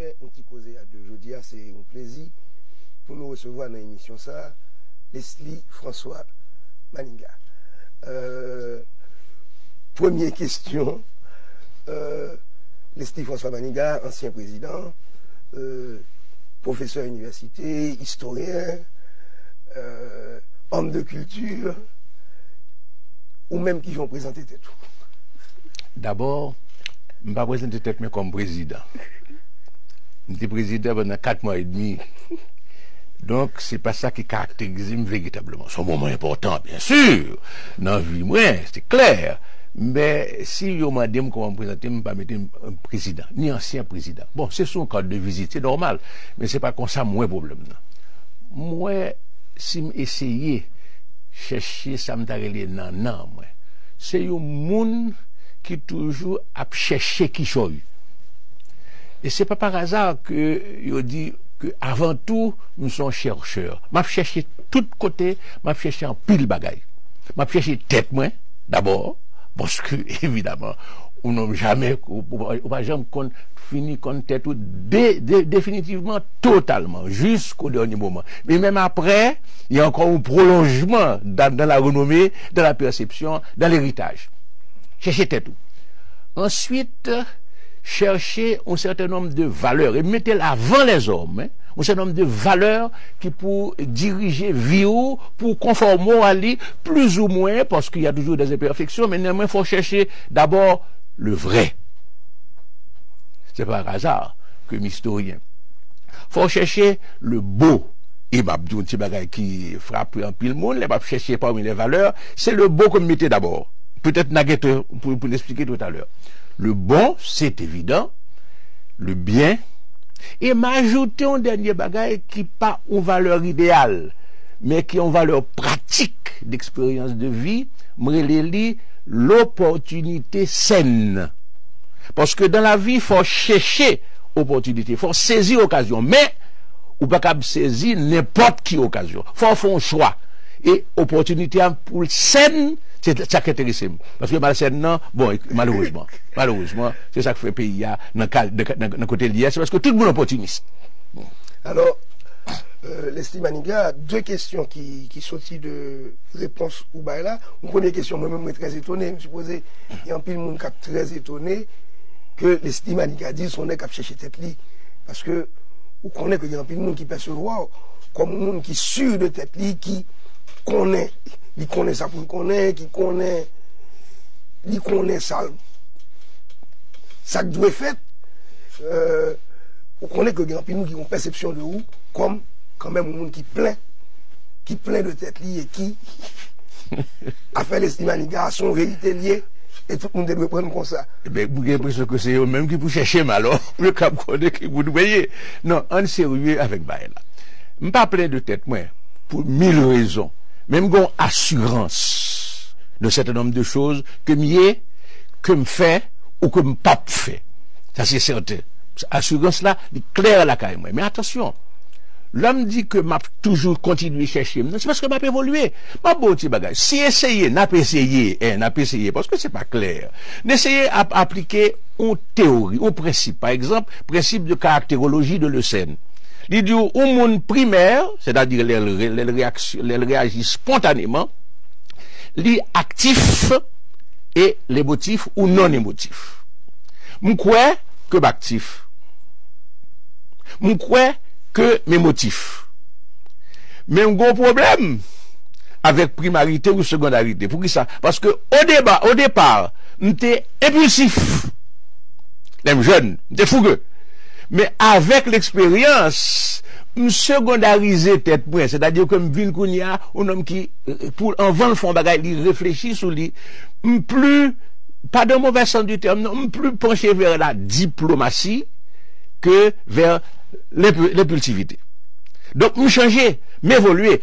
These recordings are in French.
fait un petit causé à deux. Je dis, c'est un plaisir pour nous recevoir dans l'émission ça, Leslie François Maninga. Première question, Leslie François Maninga, ancien président, professeur à l'université, historien, homme de culture, ou même qui vont présenter tout. D'abord, je ne vais pas présenter tête comme président. J'étais président pendant 4 mois et demi. Donc, ce n'est pas ça qui caractérise véritablement. C'est un moment important, bien sûr. Dans la vie, c'est clair. Mais si vous m'avez dit comment me présenter, je ne vais pas mettre un président, ni ancien président. Bon, c'est son cadre de visite, c'est normal. Mais ce n'est pas comme ça, moi, problème. Moi, si j'essaye de chercher ça, non, moi. C'est un monde qui toujours a cherché qui soit. Et c'est pas par hasard que je dis que avant tout nous sommes chercheurs. M'a cherché tout côté, m'a cherché en pile bagaille. M'a cherché tête moi d'abord parce que évidemment on n'a jamais fini qu'on tête tout définitivement totalement jusqu'au dernier moment. Mais même après, il y a encore un prolongement dans la renommée, dans la perception, dans l'héritage. Cherchez tout. Ensuite, cherchez un certain nombre de valeurs et mettez-les avant les hommes, un certain nombre de valeurs qui pour diriger vie pour conformer à lui, plus ou moins, parce qu'il y a toujours des imperfections, mais néanmoins, il faut chercher d'abord le vrai. C'est par hasard que l'historien. Il faut chercher le beau. Et m'a dit un petit bagage qui frappe un pile monde, il va chercher parmi les valeurs, c'est le beau qu'on mettez d'abord. Peut-être Naguette pour l'expliquer tout à l'heure. Le bon, c'est évident. Le bien. Et m'ajouter un dernier bagage qui pas une valeur idéale, mais qui a une valeur pratique d'expérience de vie, l'opportunité saine. Parce que dans la vie, il faut chercher opportunité, il faut saisir occasion. Mais, ou pas qu'à saisir n'importe qui occasion. Il faut faire un choix. Et opportunité pour saine, c'est ça qui intéresse. Parce que malheureusement, bon, malheureusement, c'est ça que fait le pays dans côté lié, c'est parce que tout le monde est opportuniste. Alors, Leslie Maninga, deux questions qui sortent de réponse ou bah là. Une première question, moi-même, je suis très étonné. Je me suis posé, il y a un peu de monde qui est très étonné que Leslie Maninga dise son nez qui a cherché tête li. Parce que, vous connaissez qu'il y a un peu de monde qui perçoit comme un monde qui est sûr de tête li, qui connaît. Il connaît ça pour le connaître, il connaît ça. Ça doit faire. On connaît que grand nous qui ont une perception de vous, comme quand même un monde qui plein de tête liée et qui a fait l'estime à son vérité liée et tout le monde doit prendre comme ça. Eh bien, vous avez l'impression que c'est eux-mêmes qui vous cherchez mal, le cap connaît qui vous voyez. Non, on est sérieux avec Baël. Je ne suis pas plein de tête, moi, pour 1000 raisons. Même une assurance de certain nombre de choses que me fait ou que me pas fait. Ça c'est certain. Assurance là, il clair la caille. Mais attention, l'homme dit que m'a toujours continué à chercher. C'est parce que m'a évolué. M'a beau petit bagage. Si essayer, n'a pas essayé, parce que c'est pas clair. D'essayer à appliquer une théorie, un principe. Par exemple, principe de caractérologie de l'Eucène. Il dit au monde primaire, c'est-à-dire les réagit spontanément, les actifs et les motifs ou non émotifs. M'crois que actif. M'crois que mes motifs. Mais un gros problème avec primarité ou secondarité. Pour qui ça? Parce que au départ, m'étais impulsif. Les jeunes, m'étais fougueux. Mais avec l'expérience, me secondariser tête point, c'est-à-dire que me vin kounya, un homme qui, pour en vent le fond bagay, il réfléchit sur lui, plus, pas de mauvais sens du terme, non, plus penché vers la diplomatie que vers l'impulsivité. Donc, nous changer, m'évoluer,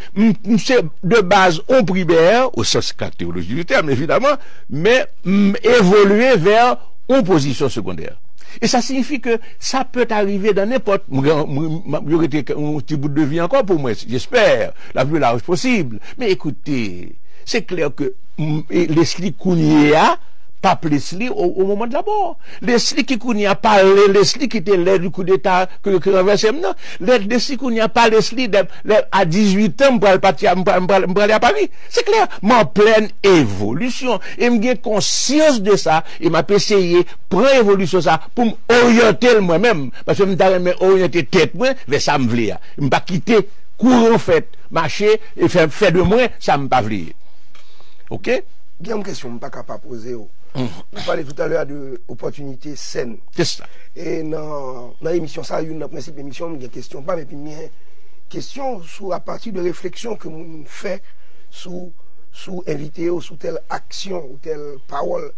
c'est de base au primaire, au sens théologie du terme, évidemment, mais évoluer vers une position secondaire. Et ça signifie que ça peut arriver dans n'importe, il y aurait un petit bout de vie encore pour moi, j'espère, la plus large possible. Mais écoutez, c'est clair que l'esprit Kounia Pape Leslie au moment de la mort. Leslie qui n'y a pas, Leslie qui était l'aide du coup d'État que renversé maintenant. Leslie qui n'y a pas, Leslie à 18 ans, pour aller à Paris. C'est clair. M'en pleine évolution. Et m'ai conscience de ça. Et m'a essayé prendre évolution ça pour m'orienter moi-même. Parce que m't'a orienter tête moi vers ça m'vle. M'pas quitter courant fait, marcher et faire de moi, ça m'pas vle. OK? Il y a une question que je ne suis pas capable de poser. Vous parlez tout à l'heure de opportunités saines. C'est ça. Et dans l'émission, ça, il y a une principe d'émission, il y a une question, pas, mais puis il y a une question à partir de réflexion que vous faites sous invité ou sous telle action ou telle parole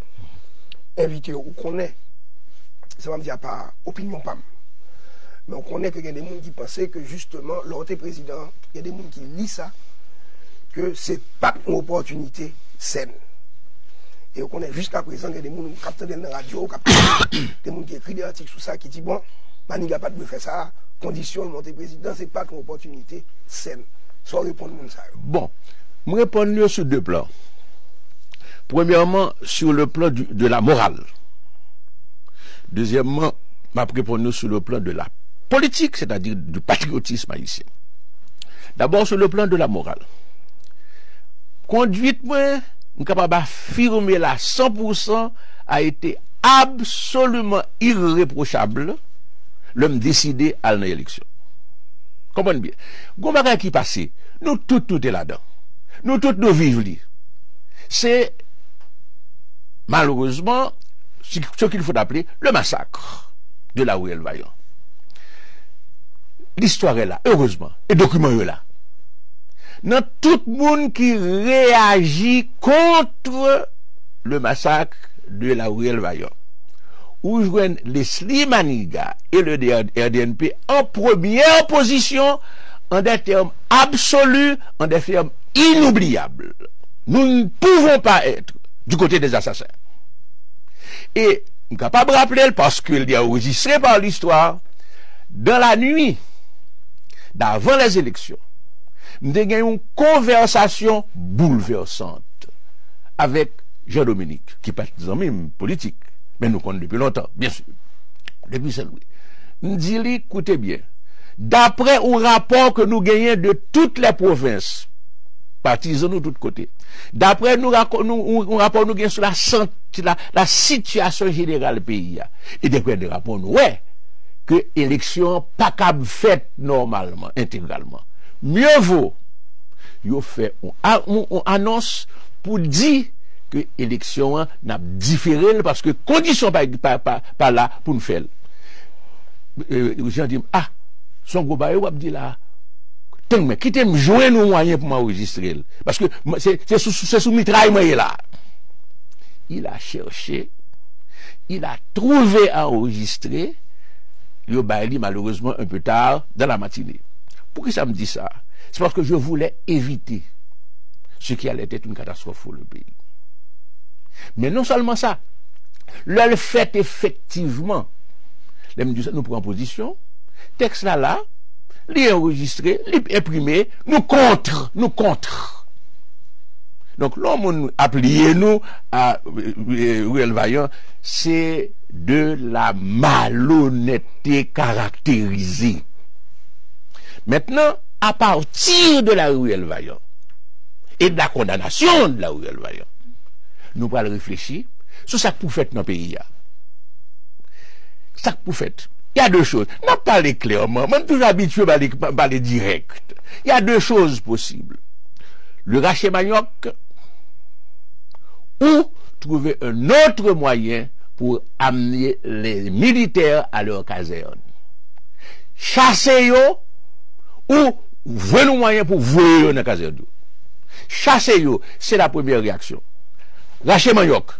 invité ou qu'on est. Ça va me dire pas opinion, pas. Mais on connaît qu'il y a des gens qui pensaient que justement, l'autre président, il y a des gens qui lisent ça, que c'est pas une opportunité saine. Et on connaît jusqu'à présent qu'il y a des gens qui captent dans la radio, des gens qui écrivent des articles sur ça, qui disent bon, il n'y a pas de faire ça, condition de monter président, c'est pas une opportunité saine. Sans répondre à ça. Bon, je réponds sur deux plans. Premièrement, sur le plan de la morale. Deuxièmement, je réponds sur le plan de la politique, c'est-à-dire du patriotisme haïtien. D'abord, sur le plan de la morale. Conduite, moi, je suis capable d'affirmer là 100% a été absolument irréprochable l'homme décidé à l'élection. Comprenez bien. Goumara qui passe, nous tous est là-dedans. Nous tous nous vivons. C'est malheureusement ce qu'il faut appeler le massacre de la Ruelle Vaillant. L'histoire est là, heureusement, et le document est là. Dans tout le monde qui réagit contre le massacre de la Ruelle Vaillant, où joignent Leslie Maniga et le RDNP en première position, en des termes absolus, en des termes inoubliables. Nous ne pouvons pas être du côté des assassins. Et je suis capable de rappeler, parce qu'il est enregistré par l'histoire, dans la nuit d'avant les élections, nous avons eu une conversation bouleversante avec Jean-Dominique, qui est un même politique, mais nous connaissons depuis longtemps, bien sûr, depuis Saint-Louis. Nous disons, écoutez bien, d'après un rapport que nous gagnons de toutes les provinces, partisans de tous côtés, d'après un rapport nous gagnons sur la situation générale du pays, et d'après des rapports, nous, ouais, que l'élection pas capable faite normalement, intégralement. Mieux vaut, il fait une annonce pour dire que l'élection n'a différé parce que condition pas là pour nous faire. Les gens disent, ah, son gros bail, on dit là, mais quittez me jouer nos moyens pour m'enregistrer. Parce que c'est sous mitraille, moi, là. Il a cherché, il a trouvé à enregistrer, le bail, malheureusement, un peu tard, dans la matinée. Pourquoi ça me dit ça? C'est parce que je voulais éviter ce qui allait être une catastrophe pour le pays. Mais non seulement ça, le fait effectivement, nous prenons position, texte là, les enregistrer, les imprimer, nous contre. Donc l'homme appelé nous à Ruelle Vaillant, c'est de la malhonnêteté caractérisée. Maintenant, à partir de la Ruelle Vaillant et de la condamnation de la Ruelle Vaillant, nous allons réfléchir sur ça que vous faites dans le pays. Ça que vous faites. Il y a deux choses. N'a pas parlé clairement, même toujours habitué à parler direct. Il y a deux choses possibles. Le rachet manioc ou trouver un autre moyen pour amener les militaires à leur caserne. Chasser yo ou voir le moyen pour voyer dans la caserne. Chasser yo, c'est la première réaction. Racher manioc.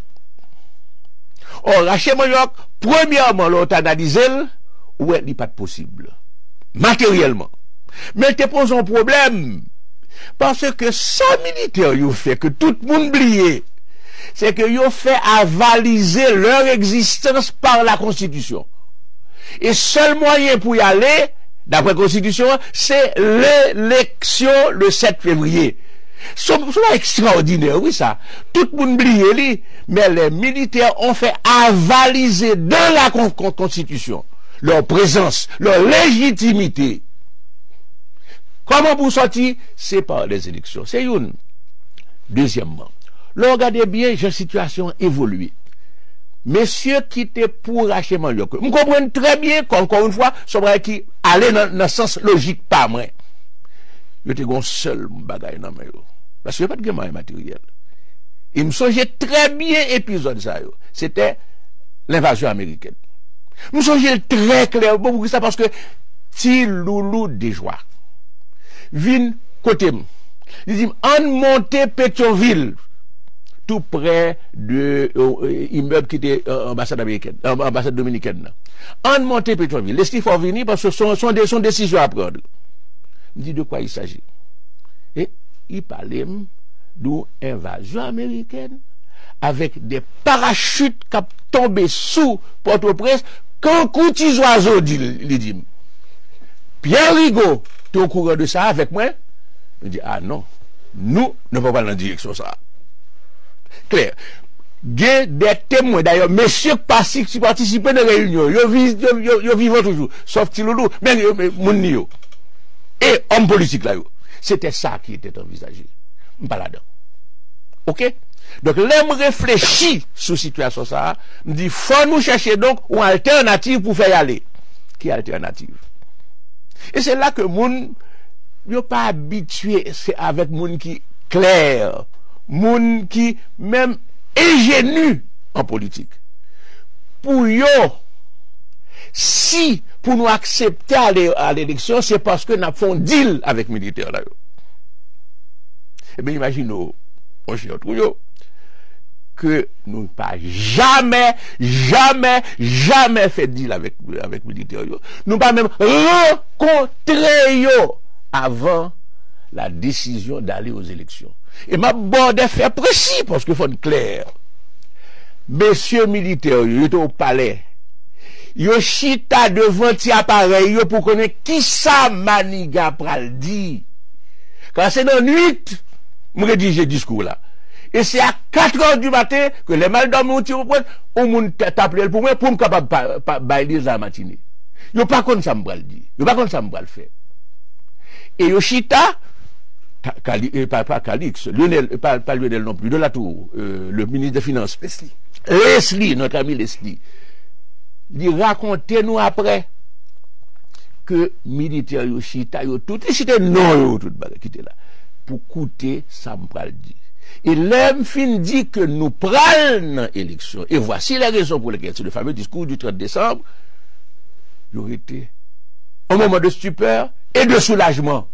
Or, racher manioc, premièrement, l'autre analyse, ouais, n'est pas possible. Matériellement. Mais te pose un problème. Parce que sans militaire, il fait que tout le monde oublie, c'est que ils fait avaliser leur existence par la Constitution. Et seul moyen pour y aller, d'après la Constitution, c'est l'élection le 7 février. C'est extraordinaire, oui, ça. Tout le monde oublie, mais les militaires ont fait avaliser dans la Constitution leur présence, leur légitimité. Comment pour sortir? C'est par les élections. C'est une. Deuxièmement, là, regardez bien, la situation évolue. Messieurs qui étaient pour acheter manioc, vous comprenez très bien qu'encore une fois, ce vrai qui allait dans le sens logique, pas moi. Yo te gon seul bagay nan men yo. Parce que y a pas de gain matériel. Il me songeait très bien épisode ça yo. C'était l'invasion américaine. Me songeait très clair pour ça parce que ti loulou de joie. Vin côté m. Il dit on monter Pétionville tout près de immeuble qui était ambassade américaine, ambassade dominicaine. On monter Pétionville. Laissez faut venir parce que sont décisions à prendre. Il dit de quoi il s'agit. Et il parlait d'une invasion américaine avec des parachutes qui tombé sous Port-au-Prince quand coutis oiseaux, il dit. Pierre Rigaud, tu es au courant de ça avec moi? Il dit, ah non, nous ne pouvons pas dans la direction ça. Clair. Il y a des témoins, d'ailleurs, messieurs qui participent à la réunion, ils vivent toujours, sauf Tiloulou, mais mon nio. Et homme politique là, c'était ça qui était envisagé. M'balade. Ok? Donc, là, me réfléchis sur la situation ça, me dit, faut nous chercher donc une alternative pour faire y aller. Qui alternative? Et c'est là que moun, yo pas habitué, c'est avec moun qui clair, moun qui même ingénu en politique. Pour yo, si pour nous accepter à l'élection, c'est parce que nous avons un deal avec les militaires là. Eh bien, imaginez, que nous pas jamais fait deal avec les militaires. Nous pas même rencontré avant la décision d'aller aux élections. Et ma bonne des faits précis, parce qu'il faut être clair. Messieurs militaires, ils étaient au palais. Yo chita devant ti appareil yo pour connaître qui ça Maniga pral dit. Quand c'est dans nuit, me rédiger discours là. Et c'est à 4h du matin que les mal dormi ou ti reprendre au monde t'appeler pour moi pour me capable bailler la matinée. Yo pas comme ça me pral dit. Yo pas comme ça me pral faire. Et yo chita pas Calix, Lionel, pas Lionel non plus, de la Tour, le ministre des Finances. Leslie, notre ami Leslie. Il racontez-nous après que militaires yo chita yo tout et c'était non yo tout qui était là pour coûter ça me pral dit. Et l'homme fin dit que nous pral dans élection et voici les raisons pour lesquelles c'est le fameux discours du 30 décembre. Il aurait été un moment de stupeur et de soulagement.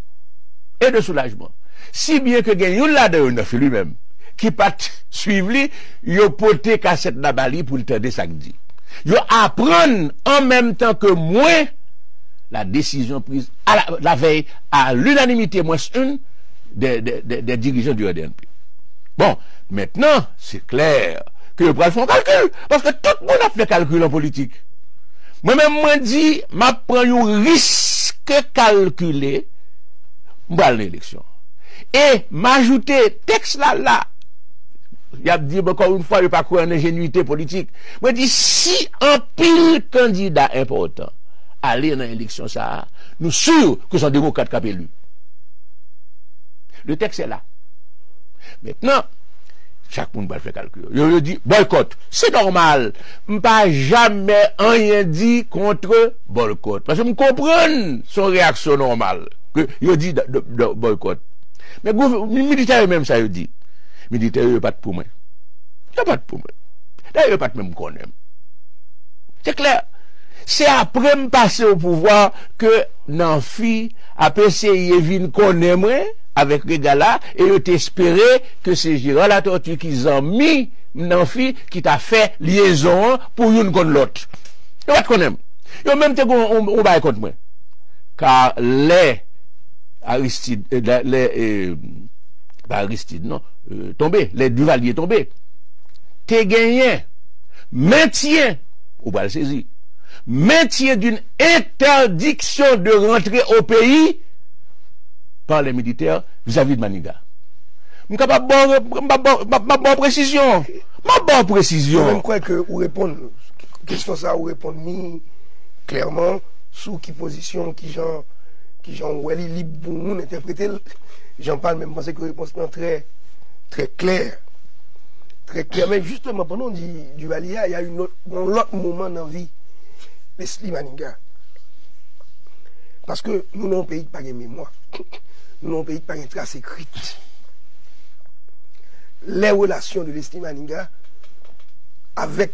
Et de soulagement. Si bien que gagne là de neuf lui-même qui pas suivre lui, yo poté cassette la bali pour le tendre ça dit. Yo apprendre en même temps que moi la décision prise à la veille à l'unanimité moins une des dirigeants du RDNP. Bon, maintenant, c'est clair que le bras font calcul parce que tout le monde a fait calcul en politique. Moi-même moi dit m'a prend un risque calculé m'bral l'élection. Et m'ajouter texte là il a dit encore une fois, il n'y a pas quoi en ingénuité politique. Moi, je dis, si un pile candidat important aller dans l'élection, ça, nous sûrs que sont démocrates qui ont élu. Le texte est là. Maintenant, chaque monde va faire calcul. Il dit, boycott. C'est normal. Je ne pas jamais rien dit contre boycott. Parce que je comprends son réaction normale. Il dit de boycott. Mais le militaire même ça, il dit. Militaire, il n'y a pas de pour moi. Il n'y a pas de pour moi. D'ailleurs, il n'y a pas de même qu'on aime. C'est clair. C'est après me passer au pouvoir que Nanfi a essayé de qu'on aimerait avec Regala et il t'espérer que c'est Gérard la tortue qu'ils ont mis Nanfi qui t'a fait liaison pour une contre l'autre. Il n'y a pas de qu'on aime. Il y a même te on va contre moi. Car les Aristide, pas Aristide, non, tombé, les Duvalier tombés. T'es gagné, maintien, ou pas le saisir, maintien d'une interdiction de rentrer au pays par les militaires vis-à-vis de Maniga. Je bonne précision. Ma bonne précision. Je crois que vous répondez, question ça, vous répondez clairement, sous qui position, qui genre, ouais, il est libre pour nous interpréter. J'en parle même, parce que la réponse est très, très claire. Très clair. Mais justement, pendant du Valier, il y a un autre moment dans la vie, Leslie Maninga. Parce que nous n'avons pas pays de pas de mémoire. Nous n'avons pas pays de pas de trace écrite. Les relations de Leslie Maninga avec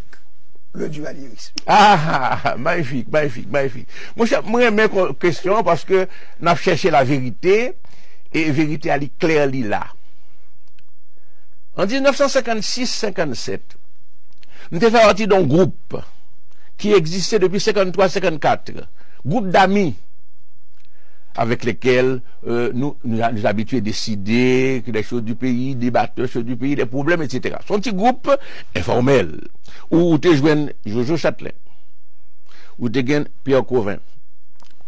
le duvalierisme. Ah, magnifique. Moi, j'aime une question parce que nous avons cherché la vérité et la vérité elle est claire là. En 1956-57, nous avons fait partie d'un groupe qui existait depuis 53-54, groupe d'amis avec lesquels nous habitués à décider des choses du pays, débattre des choses du pays, des problèmes, etc. C'est un petit groupe informel où tu joues Jojo Châtelain, où tu joues Pierre Covin,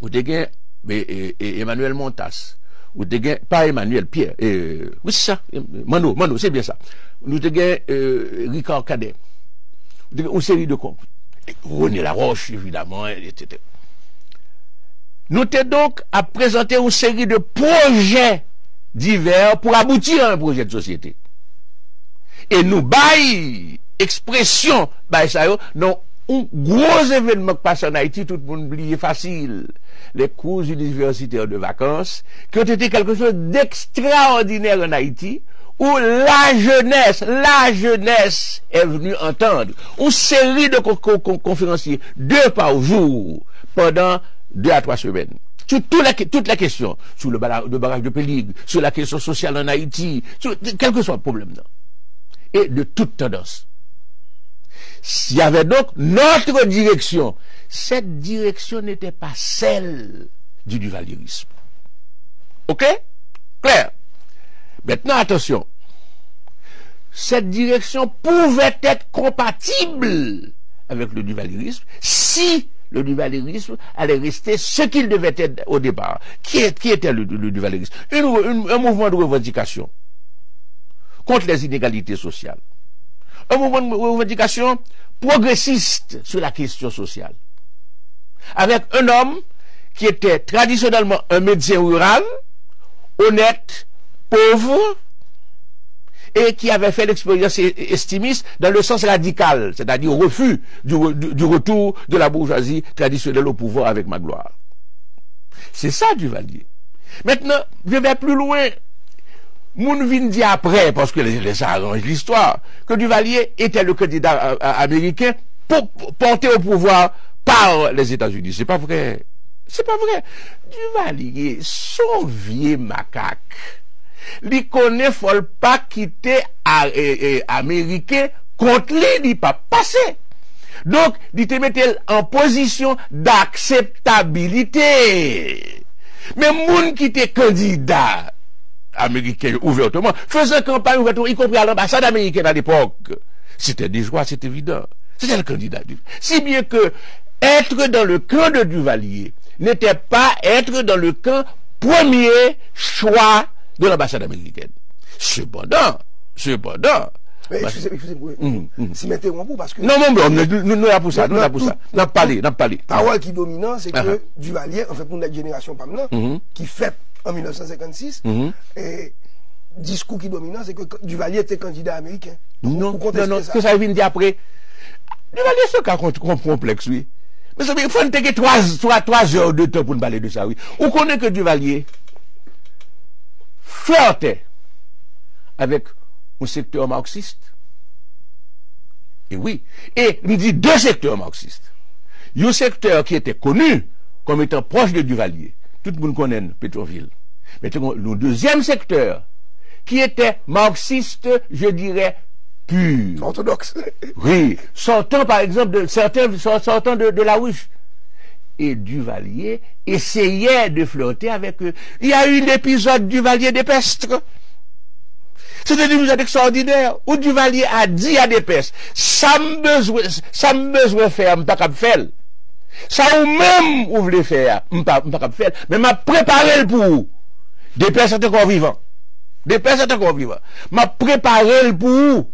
où tu joues Emmanuel Montas, où tu joues pas Emmanuel, Pierre, oui c'est ça, Mano, c'est bien ça. Nous tu joues Ricard Cadet, une série de comptes, René Laroche évidemment, etc. Nous t'es donc à présenter une série de projets divers pour aboutir à un projet de société. Et nous baillons expression, ça non, un gros événement qui passe en Haïti, tout le monde oublie facile. Les cours universitaires de vacances, qui ont été quelque chose d'extraordinaire en Haïti, où la jeunesse est venue entendre une série de conférenciers, 2 par jour, pendant 2 à 3 semaines. Sur toutes les questions, sur le barrage de Péligue, sur la question sociale en Haïti, sur quel que soit le problème. Non. Et de toute tendance. Il y avait donc notre direction. Cette direction n'était pas celle du duvalierisme. OK? Clair? Maintenant, attention. Cette direction pouvait être compatible avec le duvalierisme si le duvalierisme allait rester ce qu'il devait être au départ. Qui était le duvalierisme? Un mouvement de revendication contre les inégalités sociales. Un mouvement de revendication progressiste sur la question sociale. Avec un homme qui était traditionnellement un médecin rural, honnête, pauvre, et qui avait fait l'expérience estimiste dans le sens radical, c'est-à-dire au refus du retour de la bourgeoisie traditionnelle au pouvoir avec Magloire. C'est ça Duvalier. Maintenant, je vais plus loin. Moun vin dit après, parce que ça arrange l'histoire, que Duvalier était le candidat américain pour porter au pouvoir par les États-Unis. C'est pas vrai. C'est pas vrai. Duvalier, son vieux macaque, il connaît faut pas quitter américain contre lui, il pas passé. Donc, il te mettait en position d'acceptabilité. Mais moun qui était candidat américain ouvertement, faisait campagne ouvertement, y compris à l'ambassade américaine à l'époque, c'était des joies, c'est évident. C'était le candidat. Si bien que être dans le camp de Duvalier n'était pas être dans le camp premier choix de l'ambassade américaine. Cependant, mais excusez-moi, si m'interrompez parce que... Non, nous là pour ça, nous là pour ça. N'a parlé. Parole qui dominant, c'est que Duvalier, en fait, pour notre génération pas maintenant, qui fait en 1956, et discours qui dominant, c'est que Duvalier était candidat américain. Non, que ça vient dire après. Duvalier, c'est un complexe, oui. Mais il faut que 3 heures de temps pour nous parler de ça, oui. On connaît que Duvalier flirtait avec un secteur marxiste. Et oui. Et il dit 2 secteurs marxistes. Un secteur qui était connu comme étant proche de Duvalier. Tout le monde connaît Pétionville. Mais le deuxième secteur qui était marxiste, je dirais, pur. Orthodoxe. Oui. Sortant, par exemple, sortant de la ruche. Et Duvalier essayait de flirter avec eux. Il y a eu l'épisode Duvalier d'Épestre. C'était un épisode extraordinaire où Duvalier a dit à Despestre, ça me besoin faire, m'pas cap faire. Ça ou même vous voulez faire, m'pas cap faire, mais m'a préparé le pour. Despestre est encore vivant. Des personnes encore vivants. M'a préparé pour vous.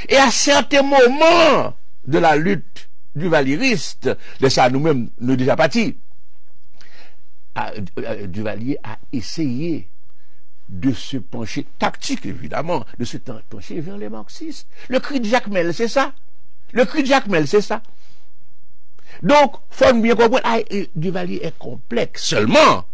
Et à certains moments de la lutte du valieriste, de ça nous-mêmes, nous déjà partis, Duvalier a essayé de se pencher, tactique évidemment, de se pencher vers les marxistes. Le cri de Jacmel, c'est ça. Le cri de Jacmel, c'est ça. Donc, faut bien comprendre, Duvalier est complexe. Seulement,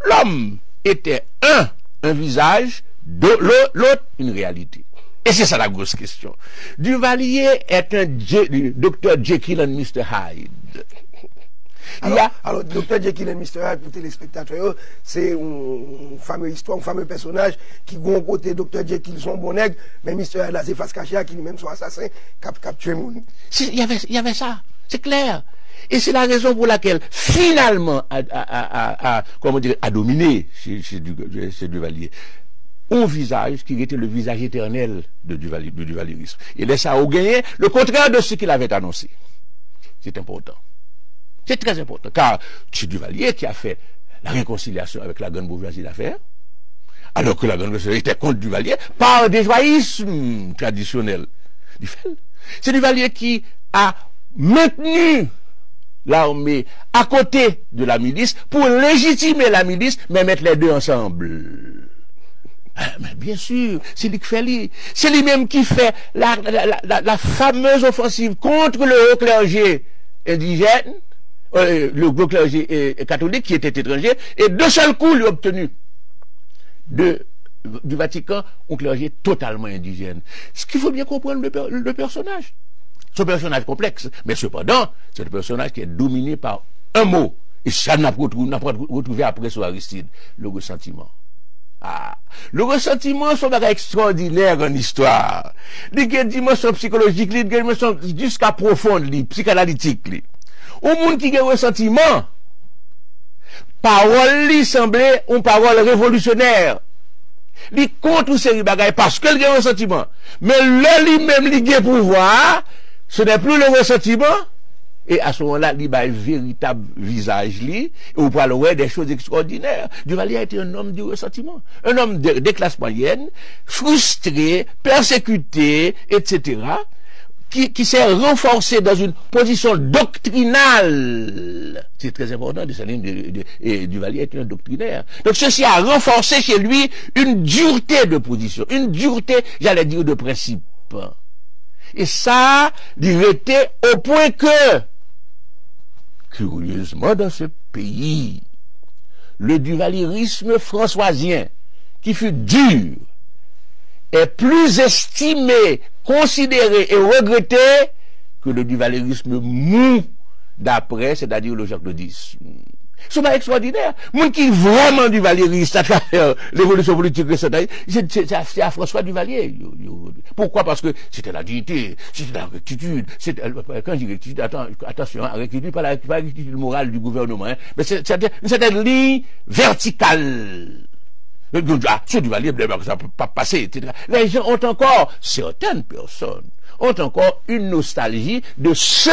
l'homme était un visage, l'autre, une réalité. Et c'est ça la grosse question. Duvalier est un Dr. Jekyll and Mr. Hyde. Alors, Dr. Jekyll et Mr. Hyde, pour les téléspectateurs, c'est une fameuse histoire, un fameux personnage qui, de côté, Dr. Jekyll, son bon nègre, mais Mr. Hyde, là, c'est face cachée, qui lui-même sont assassins, qui tué monde. Il y avait ça, c'est clair. Et c'est la raison pour laquelle, finalement, comment dire, a dominé chez Duvalier un visage qui était le visage éternel du duvalierisme. Et laisse à gagner le contraire de ce qu'il avait annoncé. C'est important. C'est très important, car c'est Duvalier qui a fait la réconciliation avec la grande bourgeoisie d'affaires, alors que la grande bourgeoisie était contre Duvalier par des joyismes traditionnels. C'est Duvalier qui a maintenu l'armée à côté de la milice pour légitimer la milice, mais mettre les deux ensemble. Mais bien sûr, c'est lui qui fait lui. C'est lui-même qui fait la fameuse offensive contre le haut clergé indigène, le gros clergé catholique qui était étranger, et de seul coup, il a obtenu du Vatican un clergé totalement indigène. Ce qu'il faut bien comprendre le personnage. C'est un personnage complexe, mais cependant, c'est un personnage qui est dominé par un mot. Et ça n'a pas retrouvé après sur Aristide, le ressentiment. Le ressentiment, c'est un bagage extraordinaire en histoire. Il y a une dimension psychologique, il y a une dimension jusqu'à profonde, psychanalytique. Au monde qui a un ressentiment, parole lui semblait une parole révolutionnaire. Il contre tout ces bagages parce qu'il y a un ressentiment. Mais là, lui-même, il a pouvoir, ce n'est plus le ressentiment. Et à ce moment-là, il a un véritable visage, et on peut voir des choses extraordinaires. Duvalier a été un homme du ressentiment. Un homme des classes moyennes, frustré, persécuté, etc., qui s'est renforcé dans une position doctrinale. C'est très important de saluer et Duvalier est un doctrinaire. Donc ceci a renforcé chez lui une dureté de position, une dureté, j'allais dire, de principe. Et ça, il était au point que, curieusement, dans ce pays, le duvalierisme françoisien, qui fut dur, est plus estimé, considéré et regretté que le duvalierisme mou d'après, c'est-à-dire le jacques-lodisme. C'est pas extraordinaire. Moun qui vraiment duvalieriste à travers l'évolution politique récente, c'est à François Duvalier. Pourquoi? Parce que c'était la dignité, c'était la rectitude, quand je dis rectitude, attention, rectitude, pas la rectitude morale du gouvernement, hein, mais c'est une certaine ligne verticale. Ce Duvalier, ça ne peut pas passer, etc. Les gens ont encore, certaines personnes, ont encore une nostalgie de ce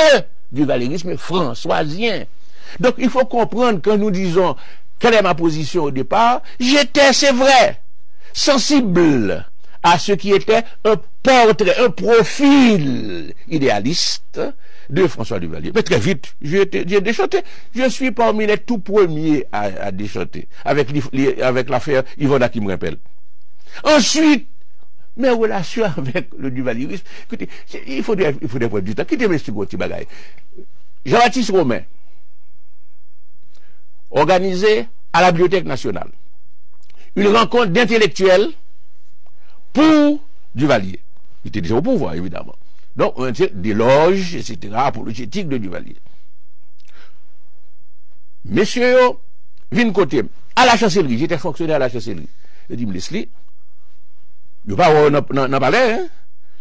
duvalierisme françoisien. Donc il faut comprendre quand nous disons quelle est ma position au départ, j'étais, c'est vrai, sensible à ce qui était un portrait, un profil idéaliste de François Duvalier. Mais très vite, j'ai déchanté. Je suis parmi les tout premiers à déchanter avec l'affaire Yvonne qui me rappelle. Ensuite, mes relations avec le duvalierisme, écoutez, il faut des preuves du temps. Quittez mes petits bagailles. Jean-Baptiste Romain, organisé à la Bibliothèque nationale une rencontre d'intellectuels pour Duvalier. Il était déjà au pouvoir, évidemment. Donc, des loges, etc., apologétiques de Duvalier. Messieurs, viennent côté, à la chancellerie, j'étais fonctionnaire à la chancellerie. Je dis, Leslie, il n'y a pas dans palais, hein?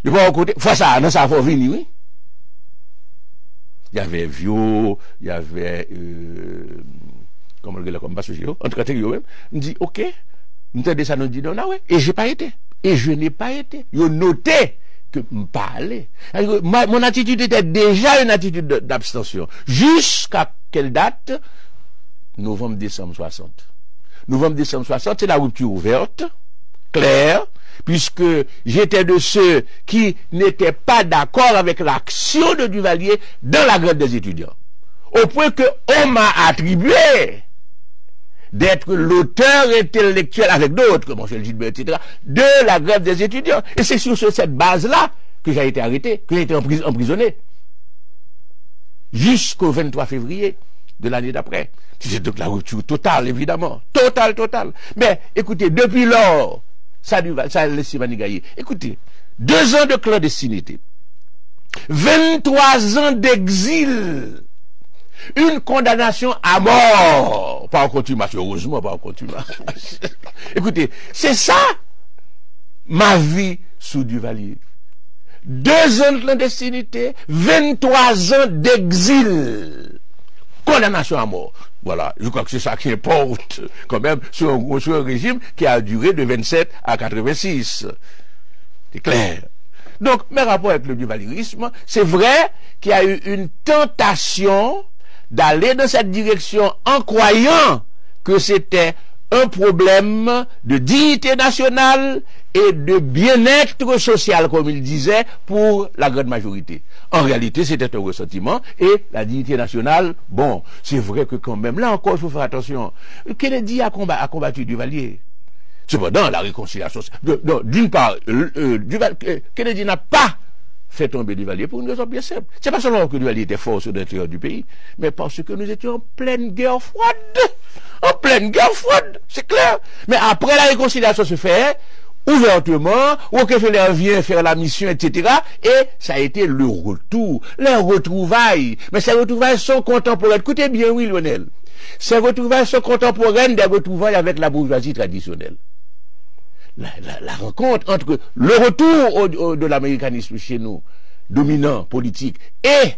Il n'y a pas au côté, faut ça, non, ça faut venir, oui. Il y avait Vio, il y avait, comment le gars comme pas ce entre eux même, me dit, ok, nous t'ai dit ça, nous dit non, ouais, et j'ai pas été. Et je n'ai pas été. Ils ont noté que me parlait. Mon attitude était déjà une attitude d'abstention. Jusqu'à quelle date? Novembre-décembre 60. Novembre-décembre 60, c'est la rupture ouverte. clair, puisque j'étais de ceux qui n'étaient pas d'accord avec l'action de Duvalier dans la grève des étudiants. Au point qu'on m'a attribué d'être l'auteur intellectuel avec d'autres, comme Michel Gilbert, etc., de la grève des étudiants. Et c'est sur cette base-là que j'ai été arrêté, que j'ai été emprisonné. Jusqu'au 23 février de l'année d'après. C'est donc la rupture totale, évidemment. Totale. Mais écoutez, depuis lors, ça a laissé Manigaye. Écoutez, 2 ans de clandestinité, 23 ans d'exil, une condamnation à mort, pas en contumace, heureusement pas en contumace. Écoutez, c'est ça ma vie sous Duvalier. 2 ans de clandestinité, 23 ans d'exil, condamnation à mort. Voilà, je crois que c'est ça qui importe quand même sur un régime qui a duré de 27 à 86. C'est clair. Donc, mes rapports avec le duvalierisme, c'est vrai qu'il y a eu une tentation d'aller dans cette direction en croyant que c'était un problème de dignité nationale et de bien-être social, comme il disait, pour la grande majorité. En réalité, c'était un ressentiment, et la dignité nationale, bon, c'est vrai que quand même, là encore, il faut faire attention. Kennedy a combattu Duvalier. Cependant, la réconciliation, d'une part, Kennedy n'a pas fait tomber Duvalier pour une raison bien simple. C'est pas seulement que Duvalier était fort sur l'intérieur du pays, mais parce que nous étions en pleine guerre froide. En pleine guerre froide, c'est clair. Mais après la réconciliation se fait ouvertement, Rockefeller vient faire la mission, etc. Et ça a été le retour, les retrouvailles. Mais ces retrouvailles sont contemporaines. Écoutez bien, oui, Lionel. Ces retrouvailles sont contemporaines des retrouvailles avec la bourgeoisie traditionnelle. La rencontre entre le retour de l'américanisme chez nous, dominant, politique, et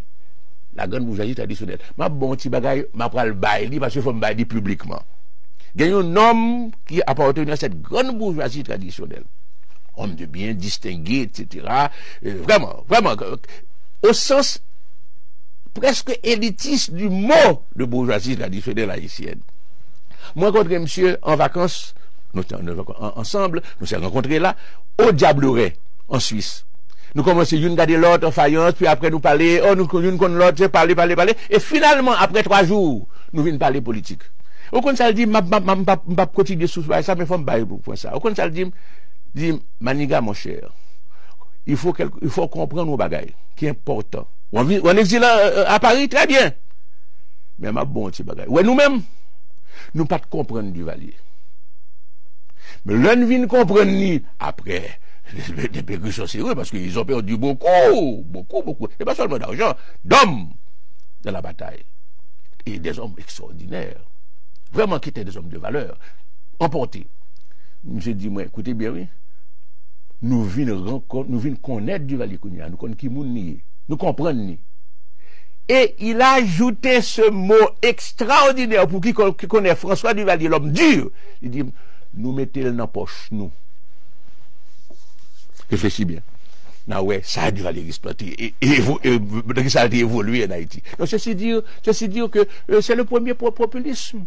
la grande bourgeoisie traditionnelle. Ma bon petit bagaille, ma pral baili parce qu'il faut me baili publiquement. Il y a un homme qui appartenait à cette grande bourgeoisie traditionnelle. Homme de bien, distingué, etc. Vraiment, au sens presque élitiste du mot de bourgeoisie traditionnelle haïtienne. Moi, rencontré monsieur en vacances, nous sommes ensemble, nous sommes rencontrés là, au Diableret, en Suisse. Nous commençons une garder l'autre en faïence, puis après nous parler, nous connaissons l'autre, parler, et finalement, après 3 jours, nous venons parler politique. Au contraire, ça dit, je continuer sous ça, mais il faut me bailler pour ça. Au contraire, ça dit, Maniga, mon cher, il faut comprendre nos bagailles, qui est important. On exile à Paris, très bien. Mais ma bon petit bagaille. Ouais, nous-mêmes, nous pas de comprendre Duvalier. Mais l'un vient comprendre ni après des pécus sérieux parce qu'ils ont perdu beaucoup. Et pas seulement d'argent, d'hommes dans la bataille. Et des hommes extraordinaires. Vraiment qui étaient des hommes de valeur. Emportés. Je me suis dit, moi, écoutez bien, oui. Nous venons connaître Duvalier Kounia. Nous connaissons qui moun nous comprenons ni. Et il a ajouté ce mot extraordinaire pour qui connaît François Duvalier, l'homme dur. Il dit, nous mettons dans la poche, nous. Réfléchis bien. Non, ouais, ça a Duvalier exploité. Et ça a évolué en Haïti. Donc, ceci dire que c'est le premier populisme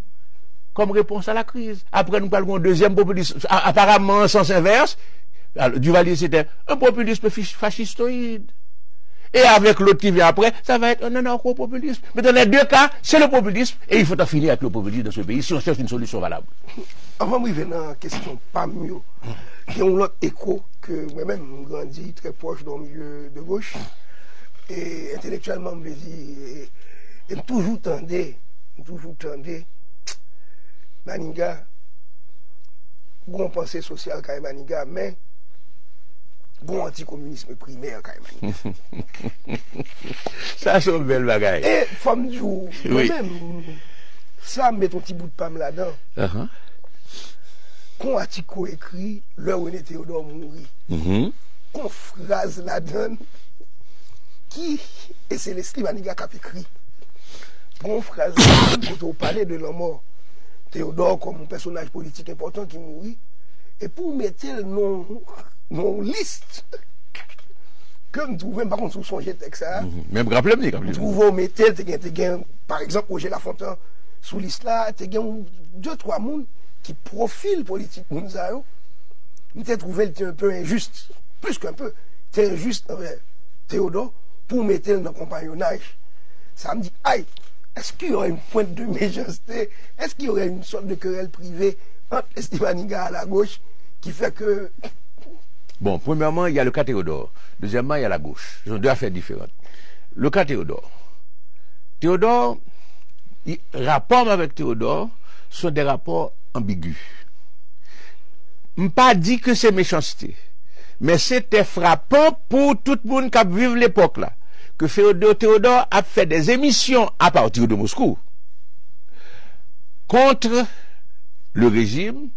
comme réponse à la crise. Après, nous parlons d'un deuxième populisme, apparemment en sens inverse. Alors, Duvalier, c'était un populisme fascistoïde. Et avec l'autre qui vient après, ça va être un anarcho-populisme. Mais dans les deux cas, c'est le populisme, et il faut en finir avec le populisme dans ce pays si on cherche une solution valable. Avant de revenir à la question, pas mieux, il y a un autre écho que moi-même, je grandis très proche dans le milieu de gauche, et intellectuellement, je me dis, et toujours tendé, Maniga, bon pensée sociale quand Maniga, mais bon anticommunisme primaire quand même. Ça, c'est une belle bagaille. Et femme du jour, moi-même, ça met ton petit bout de pomme là-dedans. Qu'on Atiko écrit l'heure où Théodore mourit. Qu'on phrase là-dedans qui, et c'est Leslie Maniga qui a écrit. Qu'on phrase là-dedans quand on parlait de la mort. Théodore comme un personnage politique important qui mourit. Et pour mettre le nom mon liste que nous trouvons par contre sous son jet texte ça même rappelez-moi nous trouvons mettez par exemple Roger Lafontaine sous liste là tu as 2-3 monde qui profil politique nous j'ai trouvé un peu injuste, plus qu'un peu, c'est injuste envers Théodore pour mettre dans le compagnonnage. Ça me dit, aïe, est-ce qu'il y aurait une pointe de méchanceté? Est-ce qu'il y aurait une sorte de querelle privée entre Lesti Maniga à la gauche qui fait que... Bon, premièrement, il y a le cas Théodore. Deuxièmement, il y a la gauche. Ce sont deux affaires différentes. Le cas Théodore. Théodore, rapports avec Théodore sont des rapports ambigus. Je ne pas dit que c'est méchanceté, mais c'était frappant pour tout le monde qui vive l'époque là, que Théodore a fait des émissions à partir de Moscou contre le régime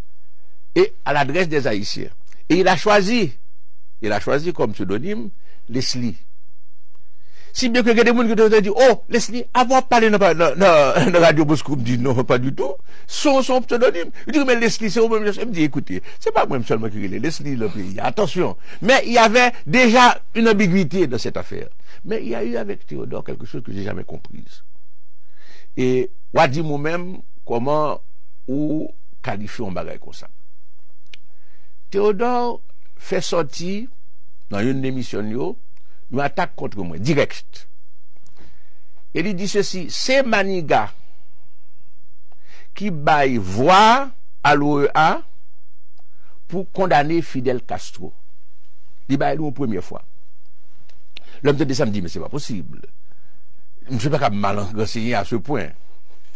et à l'adresse des Haïtiens. Et il a choisi comme pseudonyme Leslie. Si bien que des gens qui te dit, oh, Leslie, avoir parlé dans Radio Moscou, me dit non, pas du tout. Son pseudonyme. Je dis, mais Leslie, c'est au même. Je me dis, écoutez, c'est pas moi seulement qui est Leslie, le pays. Attention. Mais il y avait déjà une ambiguïté dans cette affaire. Mais il y a eu avec Théodore quelque chose que j'ai jamais comprise. Et, on dit moi-même, comment, ou qualifier un bagage comme ça. Théodore fait sortir, dans une émission, une attaque contre moi, direct. Et il dit ceci, c'est Maniga qui baille voix à l'OEA pour condamner Fidel Castro. Il baille une première fois. L'homme de décembre dit, mais c'est pas possible. Je ne sais pas comment mal renseigner à ce point.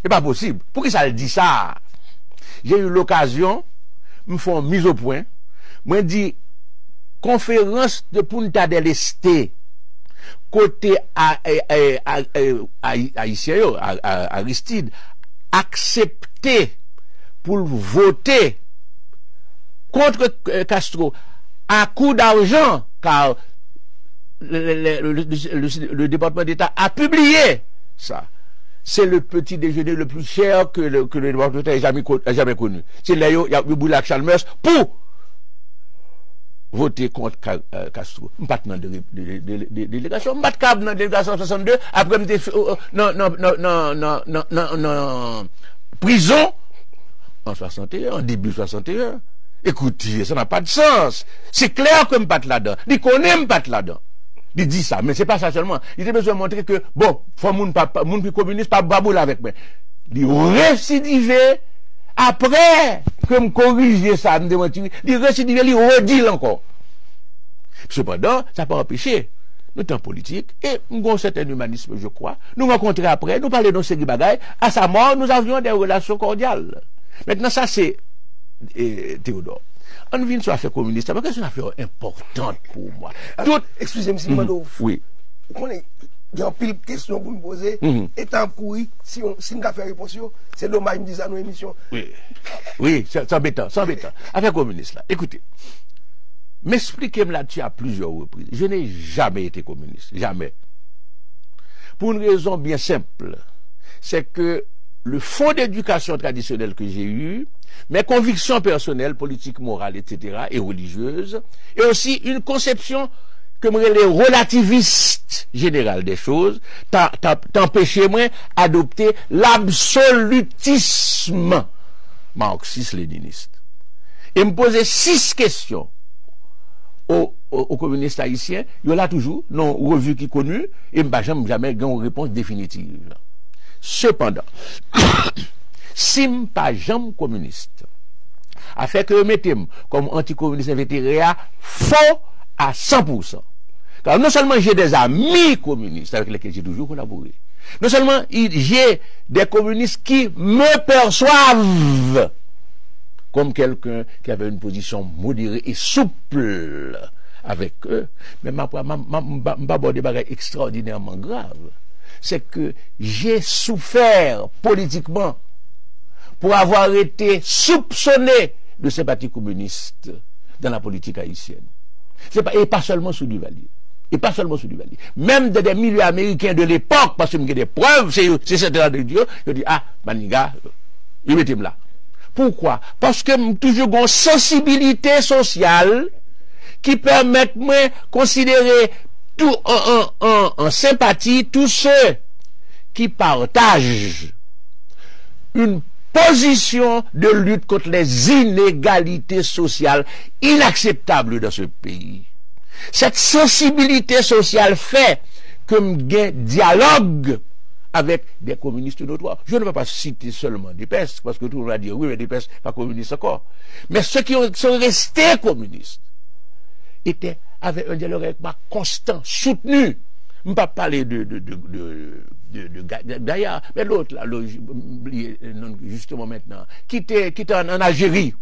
C'est pas possible. Pourquoi ça le dit ça? J'ai eu l'occasion, me font mise au point, moi dit, conférence de Punta del Este, côté haïtien, Aristide, accepté pour voter contre Castro à coup d'argent, car le département d'État a publié ça. C'est le petit déjeuner le plus cher que le département d'État ait jamais connu. C'est là, il y a eu Boulac Chalmers pour voter contre Castro. Je ne suis pas dans la délégation. Je ne suis pas dans la délégation 62. Après, je suis non, prison en 61, en début 61. Écoutez, ça n'a pas de sens. C'est clair que je ne suis pas là-dedans. Il connaît que je ne suis pas là-dedans. Il dit ça, mais ce n'est pas ça seulement. Il a besoin de montrer que, bon, il faut que les communistes pas baboule avec moi. Il récidive. Après que me corriger ça, me démentir, il récidive, il redit encore. Cependant, ça n'a pas empêché. Nous sommes politiques et nous avons un certain humanisme, je crois. Nous rencontrons après, nous parlons de ces bagailles. À sa mort, nous avions des relations cordiales. Maintenant, ça, c'est Théodore. On vient sur l'affaire communiste, parce que c'est une affaire importante pour moi. Excusez-moi, si je oui. Il y a pile de questions pour me poser. Et tant pourri, si on fait réponse, c'est dommage, me disent à nos émissions. Oui, c'est embêtant, c'est embêtant. Affaire communiste, là. Écoutez, m'expliquez-moi là-dessus à plusieurs reprises. Je n'ai jamais été communiste, jamais. Pour une raison bien simple, c'est que le fond d'éducation traditionnelle que j'ai eu, mes convictions personnelles, politiques, morales, etc., et religieuses, et aussi une conception comme les relativistes générales des choses, t'empêcher moi d'adopter l'absolutisme marxiste-léniniste. Et me poser 6 questions aux communistes haïtiens, il y en a toujours, non revue qui connue, et je n'ai jamais une réponse définitive. Cependant, si je ne suis pas jamais communiste, a fait que je mette comme anticommuniste invétéré faux à 100%. Car non seulement j'ai des amis communistes avec lesquels j'ai toujours collaboré, non seulement j'ai des communistes qui me perçoivent comme quelqu'un qui avait une position modérée et souple avec eux, mais ma des bagages extraordinairement grave. C'est que j'ai souffert politiquement pour avoir été soupçonné de sympathie communiste dans la politique haïtienne. Et pas seulement sous Duvalier. Et pas seulement sous Duvalier. Même dans des milieux américains de l'époque, parce que j'ai des preuves, c'est cet état de Dieu, je dis, ah, Maniga, il mettez là. Pourquoi? Parce que j'ai toujours une sensibilité sociale qui permet de me considérer tout en sympathie tous ceux qui partagent une position de lutte contre les inégalités sociales inacceptables dans ce pays. Cette sensibilité sociale fait que j'ai dialogue avec des communistes notoires. Je ne vais pas citer seulement des pestes, parce que tout le monde va dire, oui, mais des pestes, pas communistes encore. Mais ceux qui sont restés communistes avaient un dialogue avec moi constant, soutenu. Je ne vais pas parler de Gaïa, mais l'autre, là, justement maintenant, qui était en Algérie,